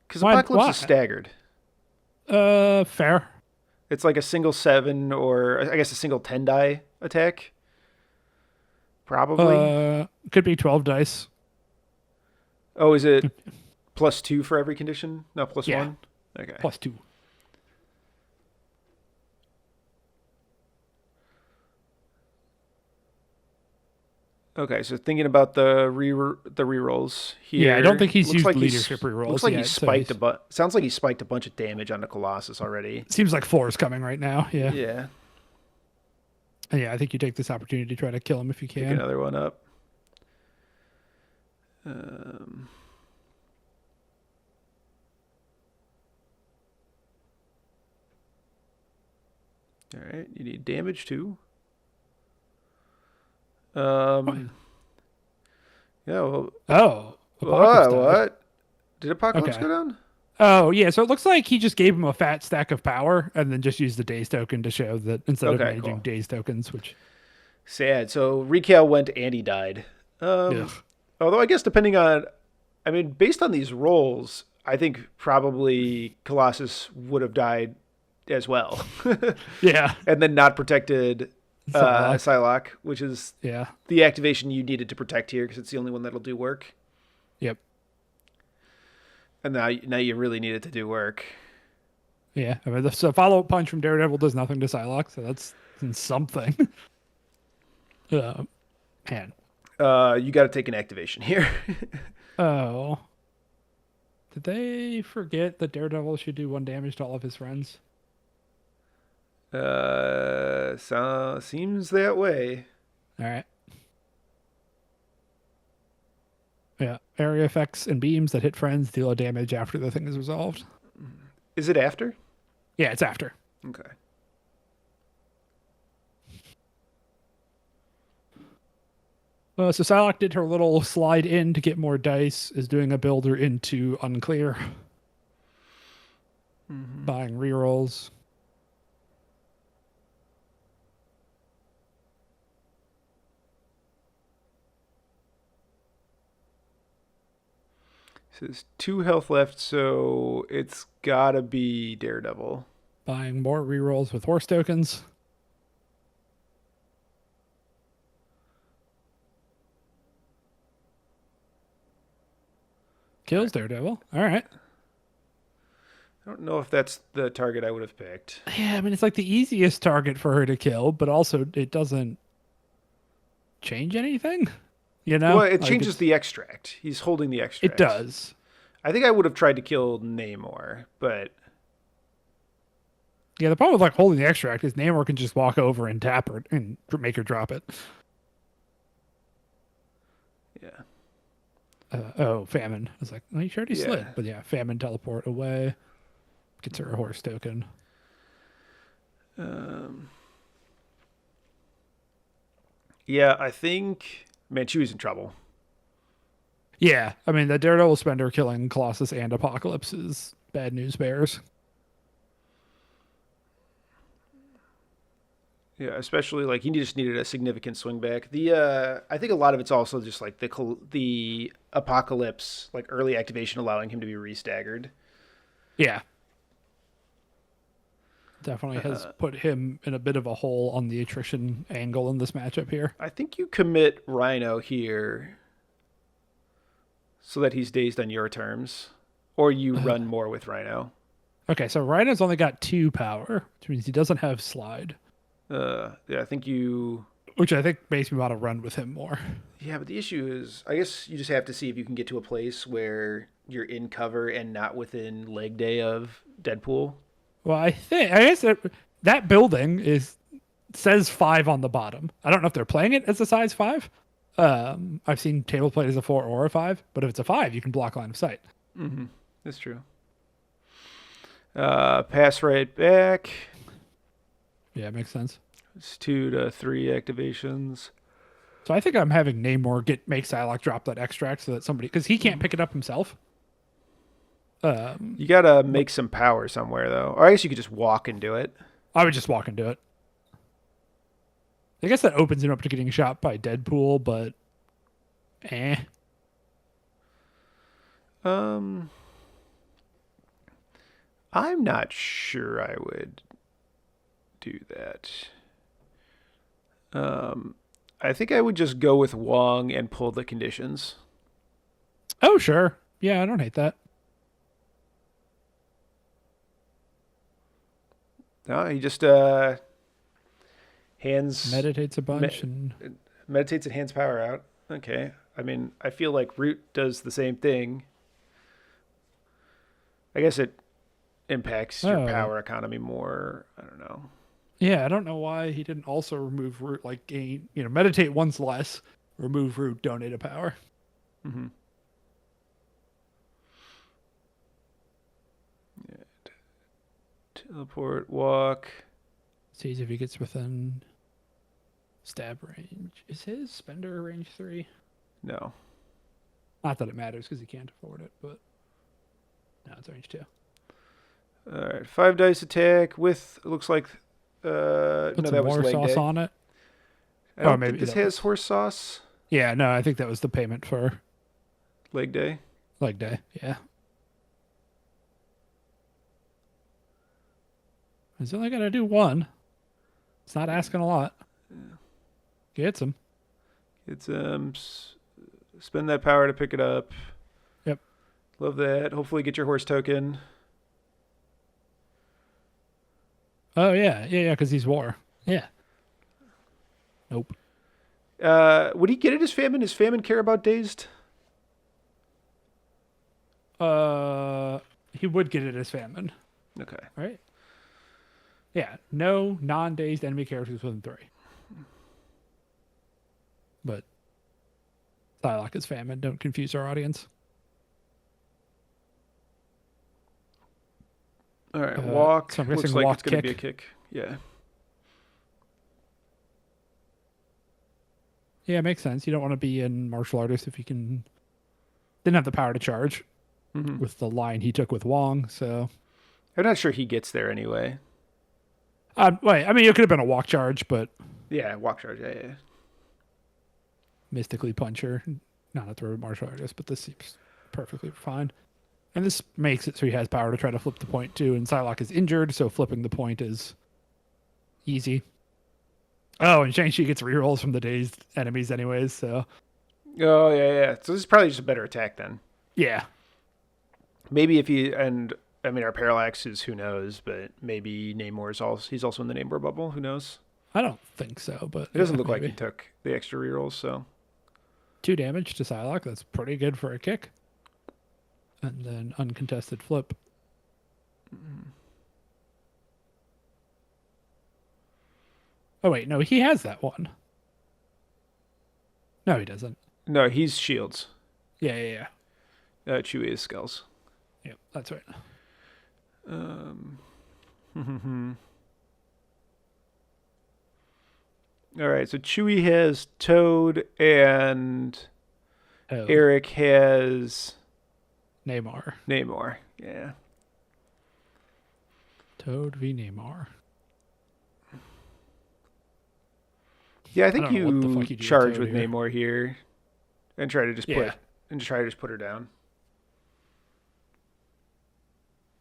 Because Apocalypse is staggered. Fair. It's like a single 7 or I guess a single 10 die attack. Probably. Could be 12 dice. Oh, is it +2 for every condition? No, +1? Okay. +2. Okay, so thinking about the rerolls here. Yeah, I don't think he's used like leadership rerolls. Looks like yet, he spiked sounds like he spiked a bunch of damage on the Colossus already. Seems like 4 is coming right now. Yeah. Yeah. And yeah, I think you take this opportunity to try to kill him if you can. Pick another one up. All right, you need damage too. Yeah. Well, what? Did Apocalypse go down? Oh, yeah. So it looks like he just gave him a fat stack of power and then just used the daze token to show that instead of managing daze tokens, which. Sad. So Recal went and he died. Although I guess depending on, I mean, based on these rolls, I think probably Colossus would have died as well. Yeah. And then not protected Psylocke, which is the activation you needed to protect here because it's the only one that'll do work. Yep. And now you really need it to do work. Yeah. I mean, the follow-up punch from Daredevil does nothing to Psylocke, so that's something. Man. You got to take an activation here. Oh. Did they forget that Daredevil should do 1 damage to all of his friends? So seems that way. All right. Yeah. Area effects and beams that hit friends deal a damage after the thing is resolved. Is it after? Yeah, it's after. Okay. So Psylocke did her little slide in to get more dice, is doing a builder into Unclear. Buying rerolls. Says 2 health left, so it's gotta be Daredevil. Buying more rerolls with horse tokens. Kills Daredevil. All right. I don't know if that's the target I would have picked. Yeah, I mean, it's like the easiest target for her to kill, but also it doesn't change anything. You know? Well, it changes the extract. He's holding the extract. It does. I think I would have tried to kill Namor, but... Yeah, the problem with like holding the extract is Namor can just walk over and tap her and make her drop it. Yeah. Famine. I was like, well, he sure already slid. Yeah. But yeah, Famine teleport away. Gets her a horse token. Yeah, I think Manchu's in trouble. Yeah, I mean, the Daredevil Spender killing Colossus and Apocalypse is bad news bears. Yeah, especially like he just needed a significant swing back. The I think a lot of it's also just like the Apocalypse like early activation allowing him to be restaggered. Yeah. Definitely has put him in a bit of a hole on the attrition angle in this matchup here. I think you commit Rhino here so that he's dazed on your terms, or you run more with Rhino. Okay, so Rhino's only got 2 power, which means he doesn't have slide. Yeah, I think you. Which I think makes me want to run with him more. Yeah, but the issue is, I guess you just have to see if you can get to a place where you're in cover and not within leg day of Deadpool. Well, I guess that building says 5 on the bottom. I don't know if they're playing it as a size 5. I've seen table played as a 4 or a 5, but if it's a 5, you can block line of sight. Mm-hmm. That's true. Pass right back. Yeah, it makes sense. It's 2 to 3 activations. So I think I'm having Namor make Psylocke drop that extract so that somebody, because he can't pick it up himself. You gotta make some power somewhere though, or I guess you could just walk and do it. I would just walk and do it. I guess that opens him up to getting shot by Deadpool, but I'm not sure I would do that. I think I would just go with Wong and pull the conditions. Oh, sure. Yeah, I don't hate that. No, he just hands Meditates a bunch and meditates and hands power out. Okay. I mean, I feel like Root does the same thing. I guess it impacts your power economy more. I don't know. Yeah, I don't know why he didn't also remove Root, like gain, meditate once less, remove Root, donate a power. Mm-hmm. Yeah. Teleport, walk. Sees if he gets within stab range. Is his spender range 3? No. Not that it matters because he can't afford it, but no, it's range 2. All right, 5 dice attack with, it looks like, Put no, some that was more leg sauce day. on it. I don't maybe think this that has horse sauce. Yeah, no, I think that was the payment for Leg day. leg day. Yeah. He's only got to do 1. It's not asking a lot. Yeah. Gets him. It's spend that power to pick it up. Yep. Love that. Hopefully get your horse token. Oh yeah, because he's war. Yeah. Nope. Would he get it as famine? Does famine care about dazed? He would get it as famine. Okay. Right? Yeah. No non-dazed enemy characters within 3. But Psylocke is famine. Don't confuse our audience. All right. Walk. So I'm Looks guessing like walk it's going to be a kick. kick. Yeah. Yeah, it makes sense. You don't want to be in martial artist if you didn't have the power to charge with the line he took with Wong. So I'm not sure he gets there anyway. wait, I mean, it could have been a walk charge, but Yeah, walk charge. Yeah. mystically puncher, not a throw martial artist, but this seems perfectly fine. And this makes it so he has power to try to flip the point too. And Psylocke is injured, so flipping the point is easy. Oh, and Shang-Chi gets rerolls from the dazed enemies anyways, so. Oh, yeah. So this is probably just a better attack then. Yeah. Maybe if he, and I mean, our parallax is who knows, but maybe Namor's also, he's also in the Namor bubble. Who knows? I don't think so, but. It doesn't look like maybe. he took the extra rerolls, so. 2 damage to Psylocke. That's pretty good for a kick. And then uncontested flip. Oh, wait. No, he has that one. No, he doesn't. No, he's shields. Yeah. Chewie is skulls. Yep, that's right. All right, so Chewie has Toad and Toad. Eric has Namor. Namor. Yeah. Toad v. Namor. Yeah, I think don't know what the fuck you you do charge with with Toad here. Namor here and try to just put her down.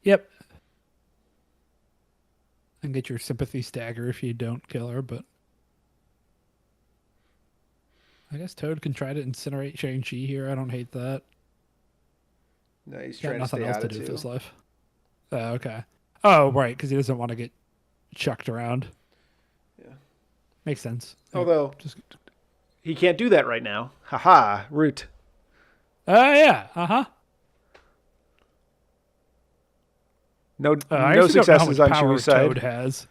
Yep. And get your sympathy stagger if you don't kill her, but I guess Toad can try to incinerate Shang-Chi here. I don't hate that. No, he's Got trying to nothing stay else out to of do with two. his life. Okay. Oh, right, because he doesn't want to get chucked around. Yeah. Makes sense. Although he can't do that right now. Haha, Root. Yeah. Uh-huh. No, I no actually don't know how successes much on power Chewie's side. Toad has.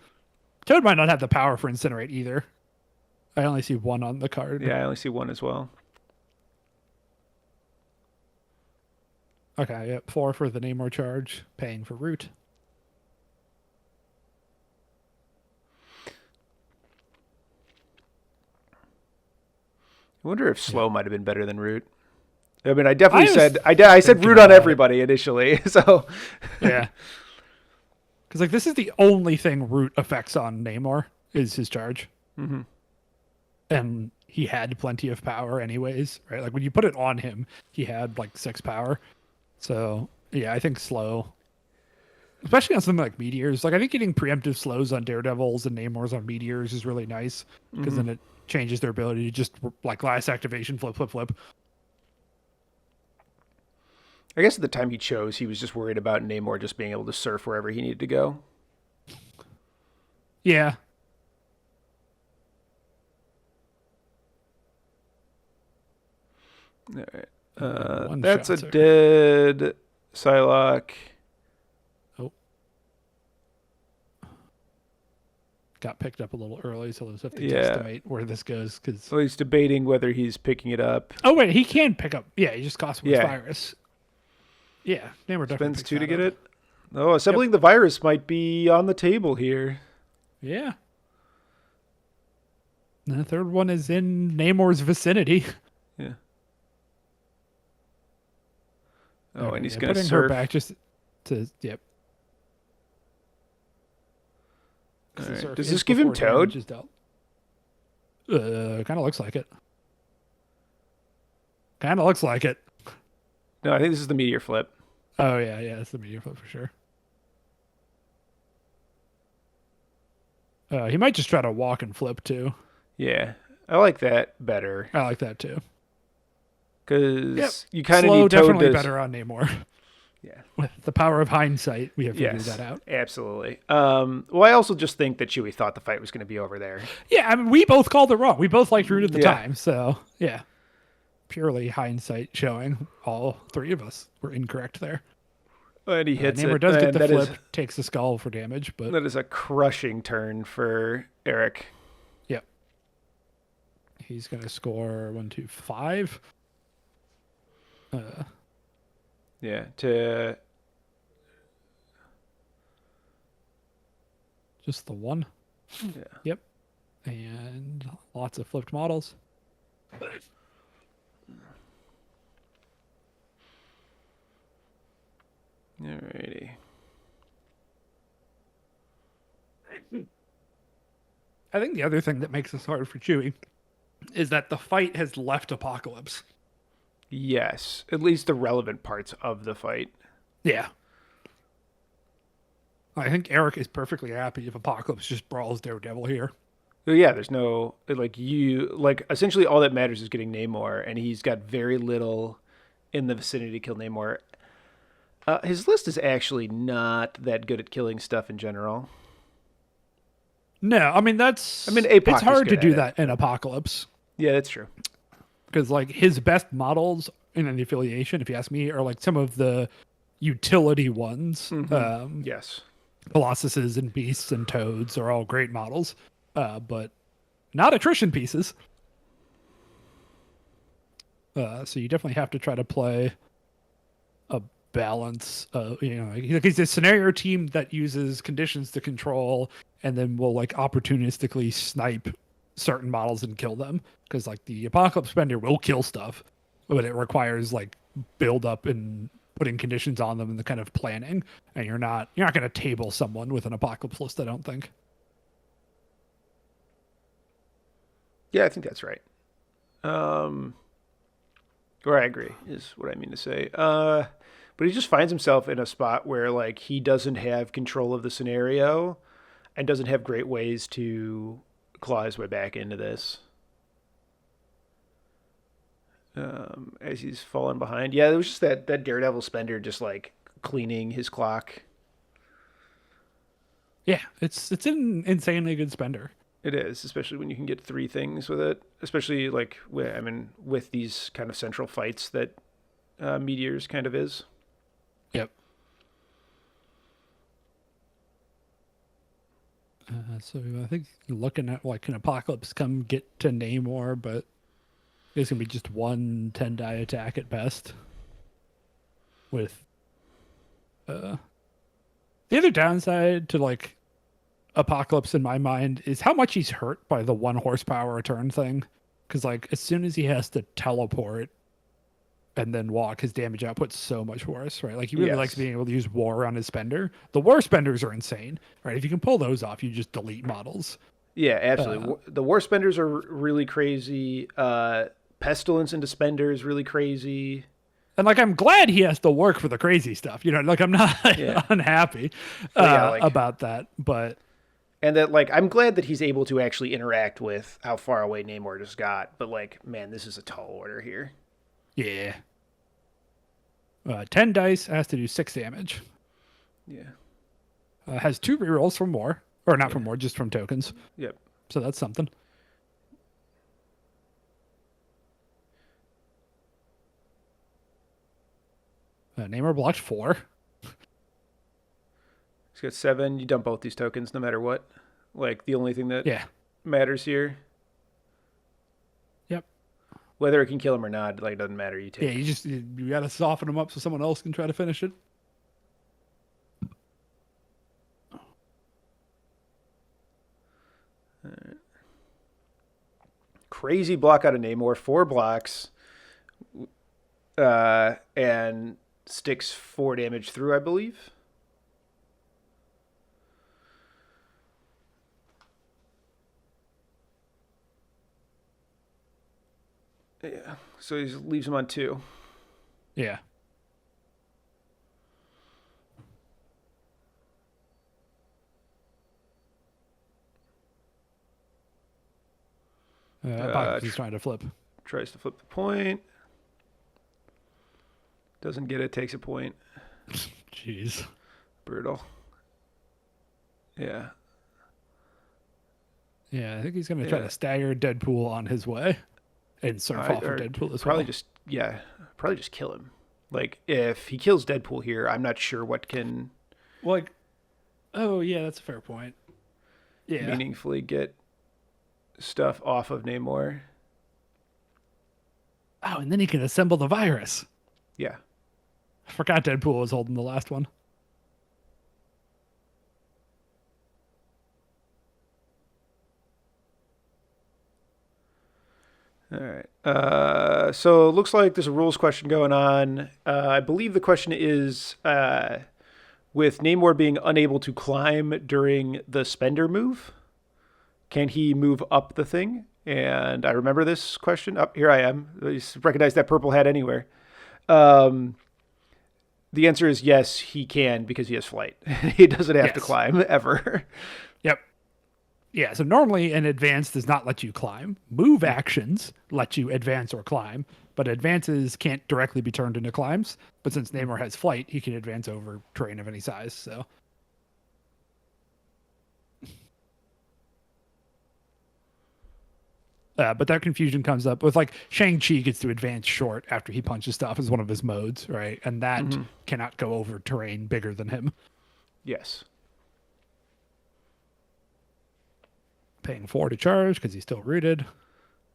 Toad might not have the power for incinerate either. I only see one on the card. Yeah, I only see one as well. Okay, yep. 4 for the Namor charge, paying for Root. I wonder if Slow might have been better than Root. I mean, I definitely said thinking Root on about everybody initially. So yeah, because like this is the only thing Root affects on Namor is his charge, and he had plenty of power anyways, right? Like when you put it on him, he had like 6 power. So yeah, I think Slow, especially on something like Meteors, like I think getting preemptive slows on Daredevils and Namors on Meteors is really nice because then it changes their ability to just like last activation, flip. I guess at the time he chose, he was just worried about Namor just being able to surf wherever he needed to go. Yeah. All right. That's a sir. dead Psylocke. Oh. Got picked up a little early, so let's have to guesstimate where this goes. Cause... So he's debating whether he's picking it up. Oh, wait, he can pick up. Yeah, he just costs one Yeah. virus. Yeah, Namor definitely Spends picks 2 to that get up. it. Oh, assembling the virus might be on the table here. Yeah. And the third one is in Namor's vicinity. Yeah. Oh, Okay, and he's yeah, going to putting surf. her back just to All right. surf Does is this give him before damage Toad? is dealt. Kind of looks like it. No, I think this is the meteor flip. Oh yeah, it's the meteor flip for sure. He might just try to walk and flip too. Yeah, I like that better. I like that too. Because you kind of Slow need Toad definitely to... better on Namor. Yeah. With the power of hindsight, we have figured that out. Absolutely. Well, I also just think that Chewie thought the fight was going to be over there. Yeah, I mean, we both called it wrong. We both liked Root at the time, so yeah. Purely hindsight showing all 3 of us were incorrect there. And he hits Namor it. does get and the that flip, is- takes the skull for damage, but that is a crushing turn for Eric. yep. He's gonna score 1, 2, 5. Yeah, to... Just the 1. Yeah. Yep. And lots of flipped models. Alrighty. I think the other thing that makes this hard for Chewie is that the fight has left Apocalypse. Yes, at least the relevant parts of the fight. Yeah. I think Eric is perfectly happy if Apocalypse just brawls Daredevil here. Yeah, there's no essentially all that matters is getting Namor, and he's got very little in the vicinity to kill Namor. His list is actually not that good at killing stuff in general. No, I mean it's Apoc is hard to good do at that in Apocalypse Yeah, that's true. because like his best models in any affiliation, if you ask me, are like some of the utility ones. Yes. Colossuses and Beasts and Toads are all great models, but not attrition pieces. So you definitely have to try to play a balance. Like it's a scenario team that uses conditions to control, and then will like opportunistically snipe certain models and kill them. Because like the Apocalypse Spender will kill stuff, but it requires like build up and putting conditions on them and the kind of planning. And you're not going to table someone with an Apocalypse list, I don't think. Yeah, I think that's right. Or I agree is what I mean to say. But he just finds himself in a spot where like he doesn't have control of the scenario and doesn't have great ways to claw his way back into this. As he's falling behind. Yeah, it was just that Daredevil Spender just like cleaning his clock. Yeah, it's an insanely good spender. It is, especially when you can get three things with it. Especially like with these kind of central fights that Meteors kind of is. Yep. So I think looking at like an Apocalypse come get to Namor, but it's gonna be just one 10-die attack at best. With the other downside to like Apocalypse in my mind is how much he's hurt by the 1 horsepower a turn thing. Because like as soon as he has to teleport and then walk, his damage output's so much worse, right? Like he really likes being able to use war on his spender. The war spenders are insane, right? If you can pull those off, you just delete models. Yeah, absolutely. The war spenders are really crazy. Pestilence into spender is really crazy. And like I'm glad he has to work for the crazy stuff. Like I'm not unhappy about that, but and that like I'm glad that he's able to actually interact with how far away Namor just got. But like, man, this is a tall order here. Yeah. 10 dice has to do 6 damage. Yeah. Has 2 rerolls from war. Or not from war, just from tokens. Yep. So that's something. Namor blocked 4. He's got 7. You dump both these tokens no matter what. Like, the only thing that matters here. Yep. Whether it can kill him or not, like, doesn't matter. You take. Yeah, you got to soften him up so someone else can try to finish it. Crazy block out of Namor, 4 blocks, and sticks 4 damage through, I believe. Yeah, so he leaves him on 2. Yeah. He's trying to flip. Tries to flip the point. Doesn't get it, takes a point. Jeez. Brutal. Yeah. Yeah, I think he's going to try to stagger Deadpool on his way and surf off of Deadpool as probably well. Probably just kill him. Like, if he kills Deadpool here, I'm not sure what can... Like, oh, yeah, that's a fair point. Yeah. Meaningfully get stuff off of Namor. Oh, and then he can assemble the virus. Yeah. I forgot Deadpool was holding the last one. All right. So it looks like there's a rules question going on. I believe the question is with Namor being unable to climb during the spender move, can he move up the thing? And I remember this question. Up here I am. I recognize that purple hat anywhere. The answer is yes, he can because he has flight. He doesn't have to climb ever. Yep. Yeah, so normally an advance does not let you climb. Move actions let you advance or climb, but advances can't directly be turned into climbs. But since Namor has flight, he can advance over terrain of any size, so... but that confusion comes up with like Shang-Chi gets to advance short after he punches stuff as one of his modes, right? And that cannot go over terrain bigger than him. Yes. Paying 4 to charge because he's still rooted.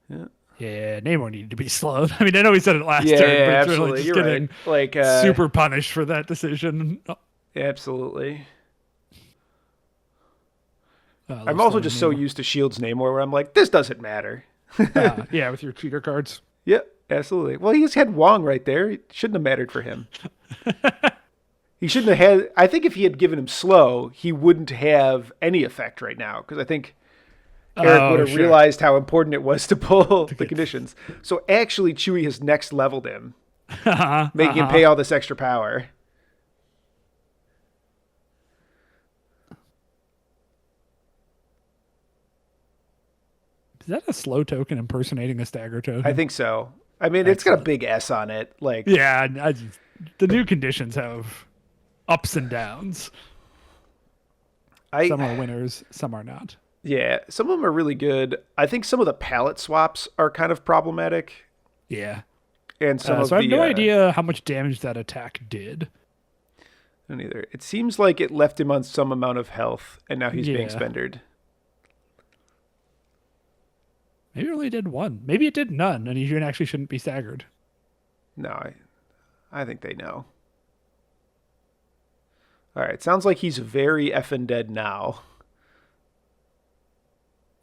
Yeah. Yeah, Namor needed to be slowed. I mean, I know we said it last Yeah, turn, but it's absolutely. really just You're getting right. Like, super punished for that decision. absolutely. I'm Love also slowing just so Namor. used to Shield's Namor where I'm like, this doesn't matter. Yeah, with your cheater cards. Yep, absolutely. Well, he's had Wong right there. It shouldn't have mattered for him. He shouldn't have had. I think if he had given him slow, he wouldn't have any effect right now because I think Eric would have Sure. realized how important it was to pull the conditions. So actually, Chewie has next leveled him, making him pay all this extra power. Is that a slow token impersonating a stagger token? I think so. I mean, it's got a big S on it. Like, Yeah, the new conditions have ups and downs. Some are winners, some are not. Yeah, some of them are really good. I think some of the palette swaps are kind of problematic. Yeah. And some of so I have the, no idea how much damage that attack did. Neither. It seems like it left him on some amount of health, and now he's being spendered. Maybe it only did one. Maybe it did none, and he actually shouldn't be staggered. No, I think they know. All right, sounds like he's very effing dead now.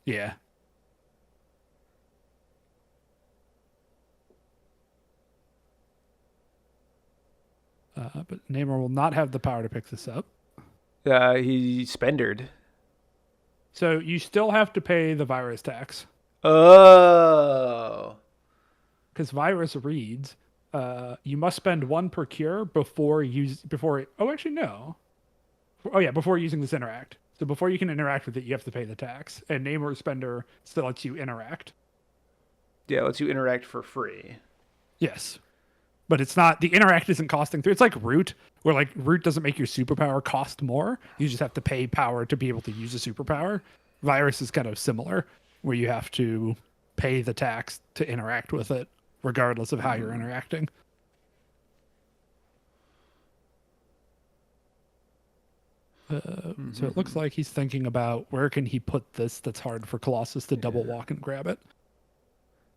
Yeah. But Namor will not have the power to pick this up. He's spendered. So you still have to pay the virus tax. Oh. Because virus reads, you must spend 1 per cure before. Oh, actually, no. Oh, yeah, before using this interact. So before you can interact with it, you have to pay the tax. And Namor Spender still lets you interact. Yeah, lets you interact for free. Yes. But it's not, the interact isn't costing through. It's like Root, where like Root doesn't make your superpower cost more. You just have to pay power to be able to use a superpower. Virus is kind of similar, where you have to pay the tax to interact with it, regardless of how you're interacting. So it looks like he's thinking about where can he put this that's hard for Colossus to double walk and grab it.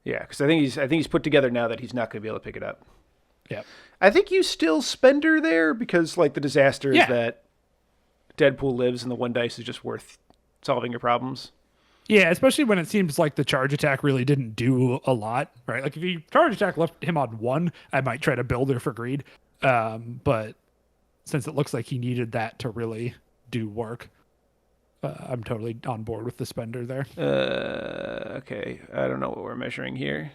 Yeah, because I think he's put together now that he's not going to be able to pick it up. Yeah. I think you still spender there because like the disaster is that Deadpool lives and the 1 dice is just worth solving your problems. Yeah, especially when it seems like the charge attack really didn't do a lot, right? Like if you charge attack left him on 1, I might try to build her for greed. But since it looks like he needed that to really do work, I'm totally on board with the spender there. Okay. I don't know what we're measuring here.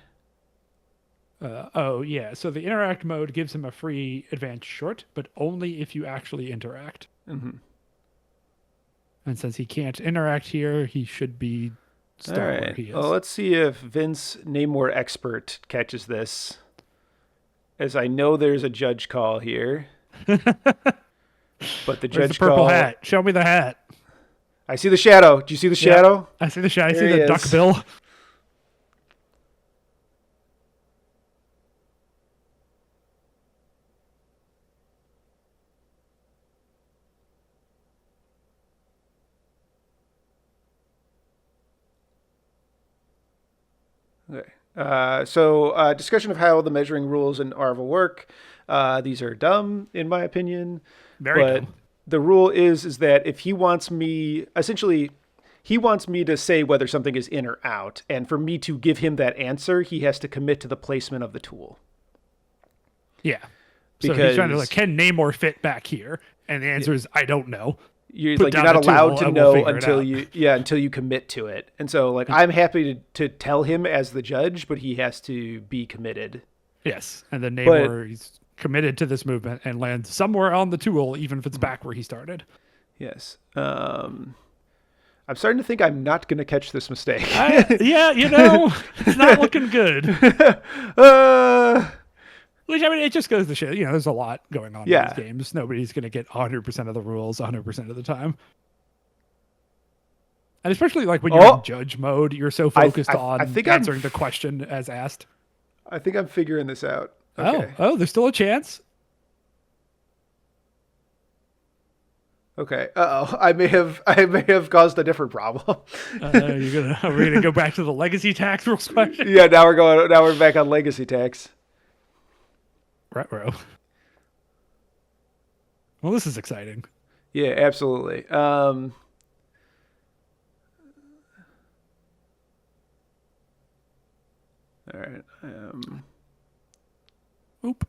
Oh, yeah. So the interact mode gives him a free advance short, but only if you actually interact. Mm-hmm. And since he can't interact here, he should be still where he is. Well, let's see if Vince Namor Expert catches this. As I know there's a judge call here. But the judge Where's the purple call... hat? Show me the hat. I see the shadow. Do you see the shadow? I see the shadow. I There see he the duck is. bill. Okay. So discussion of how the measuring rules in Arva work. These are dumb, in my opinion. Very dumb. The rule is that if he wants me, essentially, he wants me to say whether something is in or out. And for me to give him that answer, he has to commit to the placement of the tool. Yeah. So he's trying to like, can Namor fit back here? And the answer is, I don't know. You're not allowed to know until you commit to it. And so like I'm happy to tell him as the judge, but he has to be committed. Yes. And then Namor he's committed to this movement and lands somewhere on the tool, even if it's back where he started. Yes. I'm starting to think I'm not going to catch this mistake. Yeah, it's not looking good. Which, I mean, it just goes to show, there's a lot going on in these games. Nobody's going to get 100% of the rules 100% of the time. And especially like when you're in judge mode, you're so focused on answering the question as asked. I think I'm figuring this out. Okay. Oh, there's still a chance. Okay. Uh-oh. I may have caused a different problem. Are we gonna go back to the legacy tax rules question? Yeah, now we're back on legacy tax. Right, bro. Well, this is exciting. Yeah, absolutely. All right. Oop.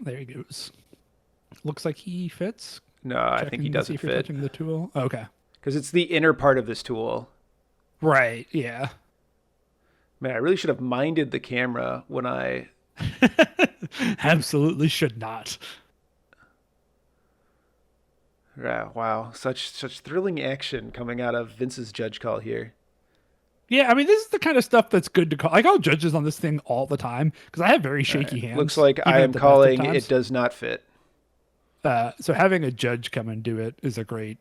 There he goes. Looks like he fits. No, I think he Checking to see doesn't if you're fit touching the tool. Okay. because it's the inner part of this tool. Right. Yeah. Man, I really should have minded the camera when I. Absolutely should not. Yeah, wow, such thrilling action coming out of Vince's judge call here. Yeah, I mean, this is the kind of stuff that's good to call. I call judges on this thing all the time because I have very shaky hands. Looks like I even am at the best of calling times. it does not fit. So having a judge come and do it is a great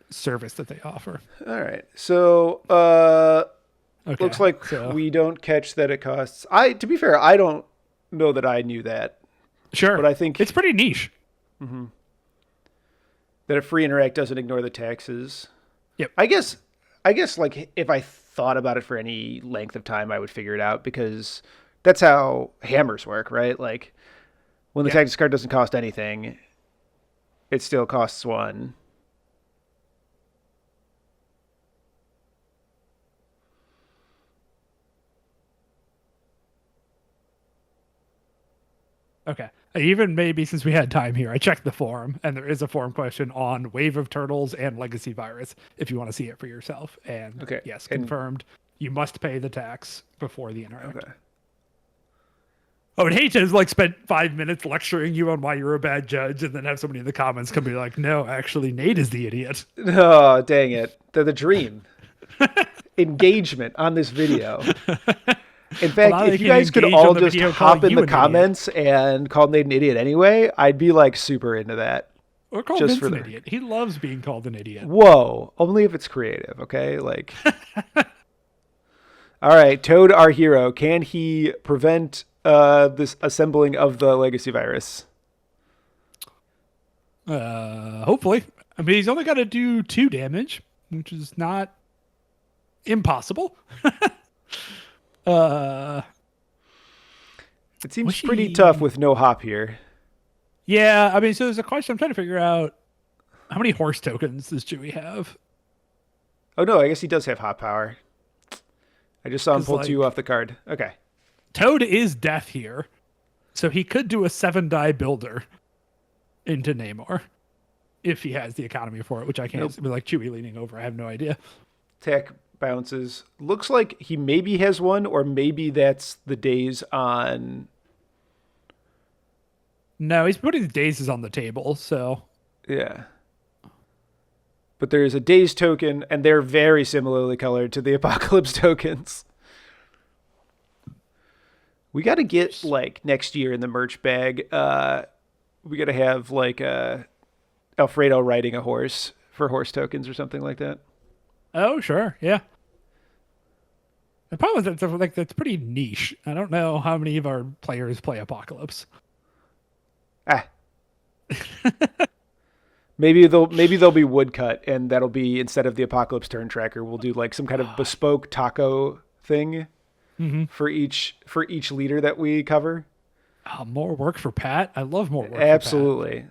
service that they offer. All right, so Okay. looks like so, we don't catch that it costs. To be fair, I don't know that I knew that, sure, but I think it's pretty niche. that a free interact doesn't ignore the taxes. Yep. I guess like if I thought about it for any length of time, I would figure it out because that's how hammers work, right? Like when the taxes card doesn't cost anything, it still costs one. Okay. Even maybe since we had time here, I checked the forum, and there is a forum question on Wave of Turtles and Legacy Virus if you want to see it for yourself. And Okay. yes, And- confirmed. You must pay the tax before the interact. Okay. I would hate to have like spent 5 minutes lecturing you on why you're a bad judge, and then have somebody in the comments come be like, "No, actually, Nate is the idiot." Oh, dang it. They're the dream. Engagement on this video. In fact, now if they you can guys could engage all on the just video hop calling in you the an idiot. comments and call Nate an idiot anyway, I'd be like super into that. Or call Just Vince for an the- idiot. He loves being called an idiot. Whoa, only if it's creative, okay? Like, all right, Toad, our hero, can he prevent this assembling of the legacy virus? Hopefully. I mean, he's only got to do 2 damage, which is not impossible. It seems Was pretty he- tough with no hop here. Yeah, I mean, so there's a question. I'm trying to figure out how many horse tokens does Chewie have? Oh no, I guess he does have hop power. I just saw him 'Cause, pull like- 2 off the card. Okay. Toad is death here, so he could do a 7-die builder into Namor if he has the economy for it, which I can't. Be like Chewie leaning over. I have no idea. Tech bounces. Looks like he maybe has one, or maybe that's the days on. No, he's putting the dazes on the table, so Yeah. But there's a days token, and they're very similarly colored to the apocalypse tokens. We got to get like next year in the merch bag. We got to have like Alfredo riding a horse for horse tokens or something like that. oh sure, yeah. The problem is that's pretty niche. I don't know how many of our players play Apocalypse. Ah. Maybe they'll be woodcut, and that'll be instead of the apocalypse turn tracker, we'll do like some kind of bespoke taco thing for each leader that we cover. Oh, more work for Pat. I love more work. Absolutely.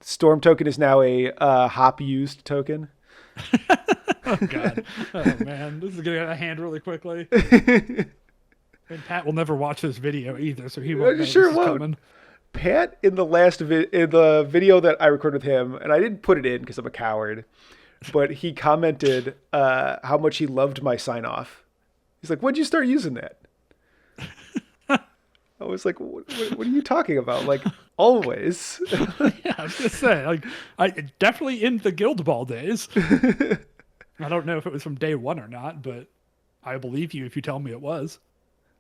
Storm token is now a hop used token. For Pat. Oh god. Oh man, this is getting out of hand really quickly. And Pat will never watch this video either, so he won't know Sure this is won't. coming. Pat in the in the video that I recorded with him, and I didn't put it in because I'm a coward, but he commented how much he loved my sign off. He's like, "When'd you start using that?" I was like, what are you talking about? Like, always. Yeah, I was gonna say, like, I definitely in the Guild Ball days. I don't know if it was from day one or not, but I believe you if you tell me it was.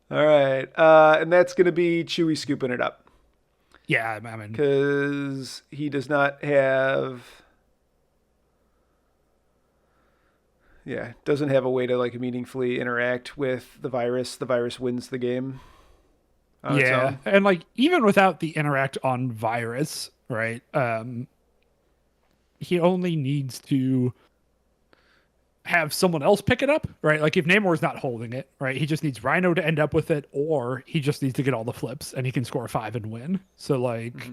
All right. And that's going to be Chewie scooping it up. Yeah, I mean, Because he does not have... Yeah, doesn't have a way to like meaningfully interact with the virus. The virus wins the game. on its Yeah, own. and like even without the interact on virus, right? He only needs to have someone else pick it up, right? Like if Namor's not holding it, right? He just needs Rhino to end up with it, or he just needs to get all the flips and he can score 5 and win. So like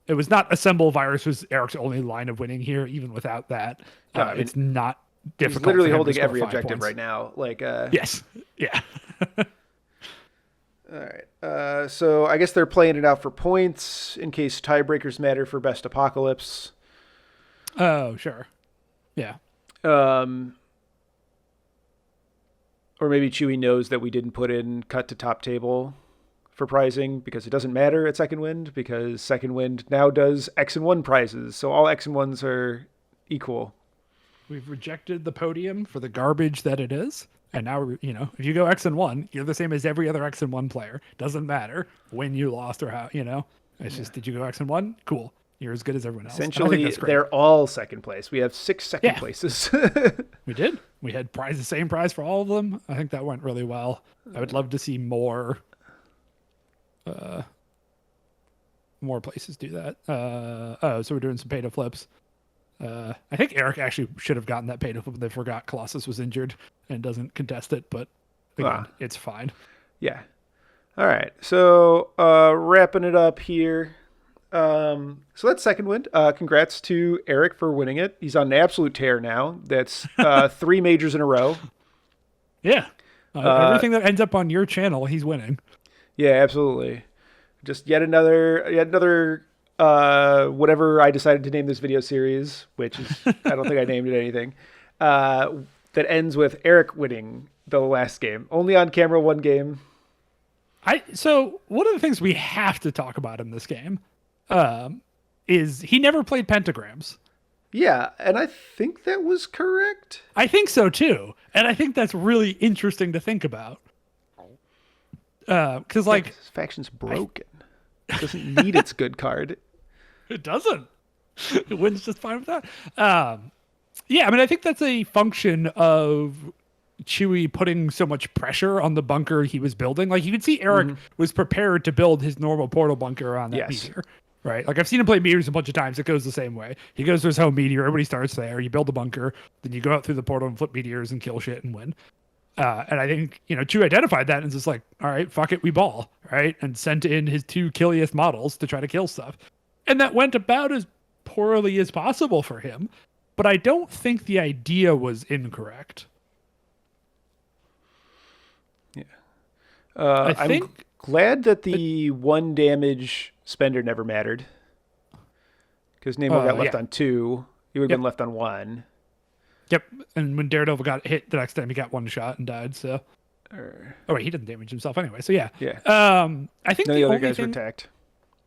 it was not assemble virus was Eric's only line of winning here. Even without that, No, I mean, it's not he's difficult literally for him to holding score every 5 objective points. right now. Like, Yes, yeah. all right. So I guess they're playing it out for points in case tiebreakers matter for best apocalypse. Oh, sure. Yeah. Um, or maybe Chewie knows that we didn't put in cut to top table for prizing because it doesn't matter at Second Wind because Second Wind now does X and 1 prizes. So all X and 1s are equal. We've rejected the podium for the garbage that it is. And now, you know, if you go X and 1, you're the same as every other X and 1 player. Doesn't matter when you lost or how, you know. It's just, did you go X and 1? Cool. You're as good as everyone else. Essentially, they're all second place. We have 6 second places. We did. We had the same prize for all of them. I think that went really well. I would love to see more places do that. So we're doing some pay to flips. I think Eric actually should have gotten that pay to flip. They forgot Colossus was injured and doesn't contest it, but again, it's fine. Yeah. All right. So wrapping it up here. So that's Second Wind. Congrats to Eric for winning it. He's on an absolute tear now. That's 3 majors in a row. Yeah. Everything that ends up on your channel, he's winning. Yeah, absolutely. Just yet another whatever I decided to name this video series, which is I don't think I named it anything. That ends with Eric winning the last game. Only on camera 1 game. So one of the things we have to talk about in this game is he never played pentagrams. Yeah, and I think that was correct. I think so too, and I think that's really interesting to think about. Because like his faction's broken. It doesn't need its good card. It doesn't. It wins just fine with that. Yeah, I mean, I think that's a function of Chewie putting so much pressure on the bunker he was building. Like you could see Eric was prepared to build his normal portal bunker on that meteor. Right? Like I've seen him play meteors a bunch of times. It goes the same way. He goes to his home meteor. Everybody starts there. You build a bunker. Then you go out through the portal and flip meteors and kill shit and win. And I think, you know, Chewie identified that and is just like, all right, fuck it, we ball. Right? And sent in his 2 killiest models to try to kill stuff. And that went about as poorly as possible for him. But I don't think the idea was incorrect. Yeah. I'm glad that the 1 damage spender never mattered. Because Namor got left on 2. He would have been left on 1. Yep. And when Daredevil got hit the next time, he got 1 shot and died. So. Oh, wait, he didn't damage himself anyway. So, yeah. Yeah. I think the other guys were attacked.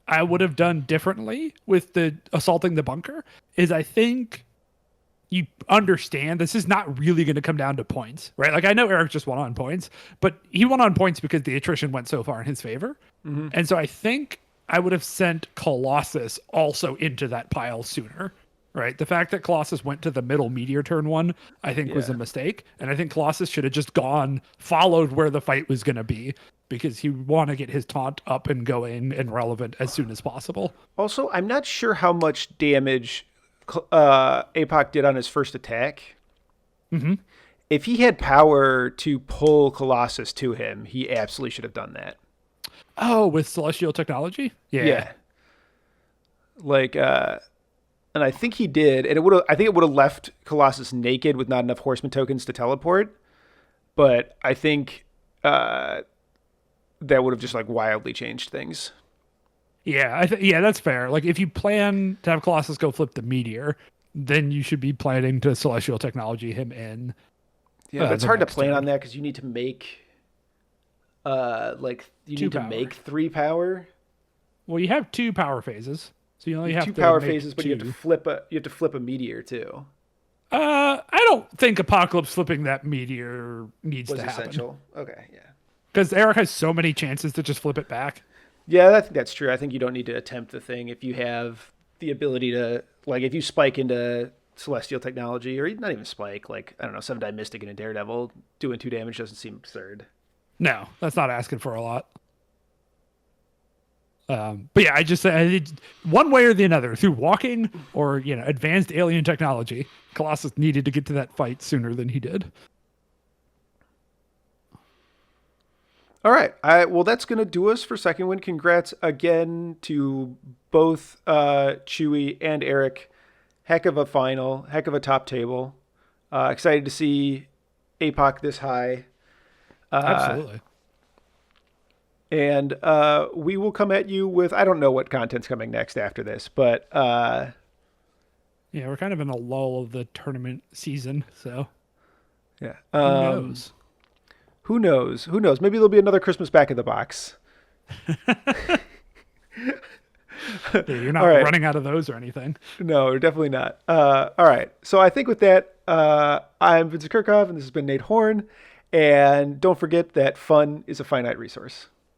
I would have done differently with the assaulting the bunker is I think you understand this is not really going to come down to points, right? Like I know Eric just won on points, but he won on points because the attrition went so far in his favor. And so I think I would have sent Colossus also into that pile sooner, right? The fact that Colossus went to the middle meteor turn 1, I think was a mistake. And I think Colossus should have just followed where the fight was going to be because he want to get his taunt up and going and relevant as soon as possible. Also, I'm not sure how much damage APOC did on his first attack. If he had power to pull Colossus to him, he absolutely should have done that. Oh, with celestial technology? Yeah. Like, and I think he did, and I think it would have left Colossus naked with not enough horseman tokens to teleport. But I think that would have just like wildly changed things. Yeah, that's fair. Like if you plan to have Colossus go flip the meteor, then you should be planning to celestial technology him in. Yeah, but it's hard to plan on that because you need to make make 3 power. Well, you have 2 power phases, so you only have 2 power phases, but you have to flip a meteor too. I don't think Apocalypse flipping that meteor needs to happen. Essential. Okay, yeah. Because Eric has so many chances to just flip it back. Yeah, I think that's true. I think you don't need to attempt the thing if you have the ability to, like, if you spike into celestial technology, or not even spike, like, I don't know, 7-die Mystic and a Daredevil, doing 2 damage doesn't seem absurd. No, that's not asking for a lot. But yeah, one way or the other, through walking or advanced alien technology, Colossus needed to get to that fight sooner than he did. All right. Well, that's going to do us for Second Wind. Congrats again to both Chewy and Eric. Heck of a final. Heck of a top table. Excited to see APOC this high. Absolutely. And we will come at you with, I don't know what content's coming next after this, but... yeah, we're kind of in a lull of the tournament season, so... Yeah. Who knows? Who knows? Who knows? Maybe there'll be another Christmas back in the box. You're not running out of those or anything. No, definitely not. All right. So I think with that, I'm Vincent Curkov, and this has been Nate Horn. And don't forget that fun is a finite resource.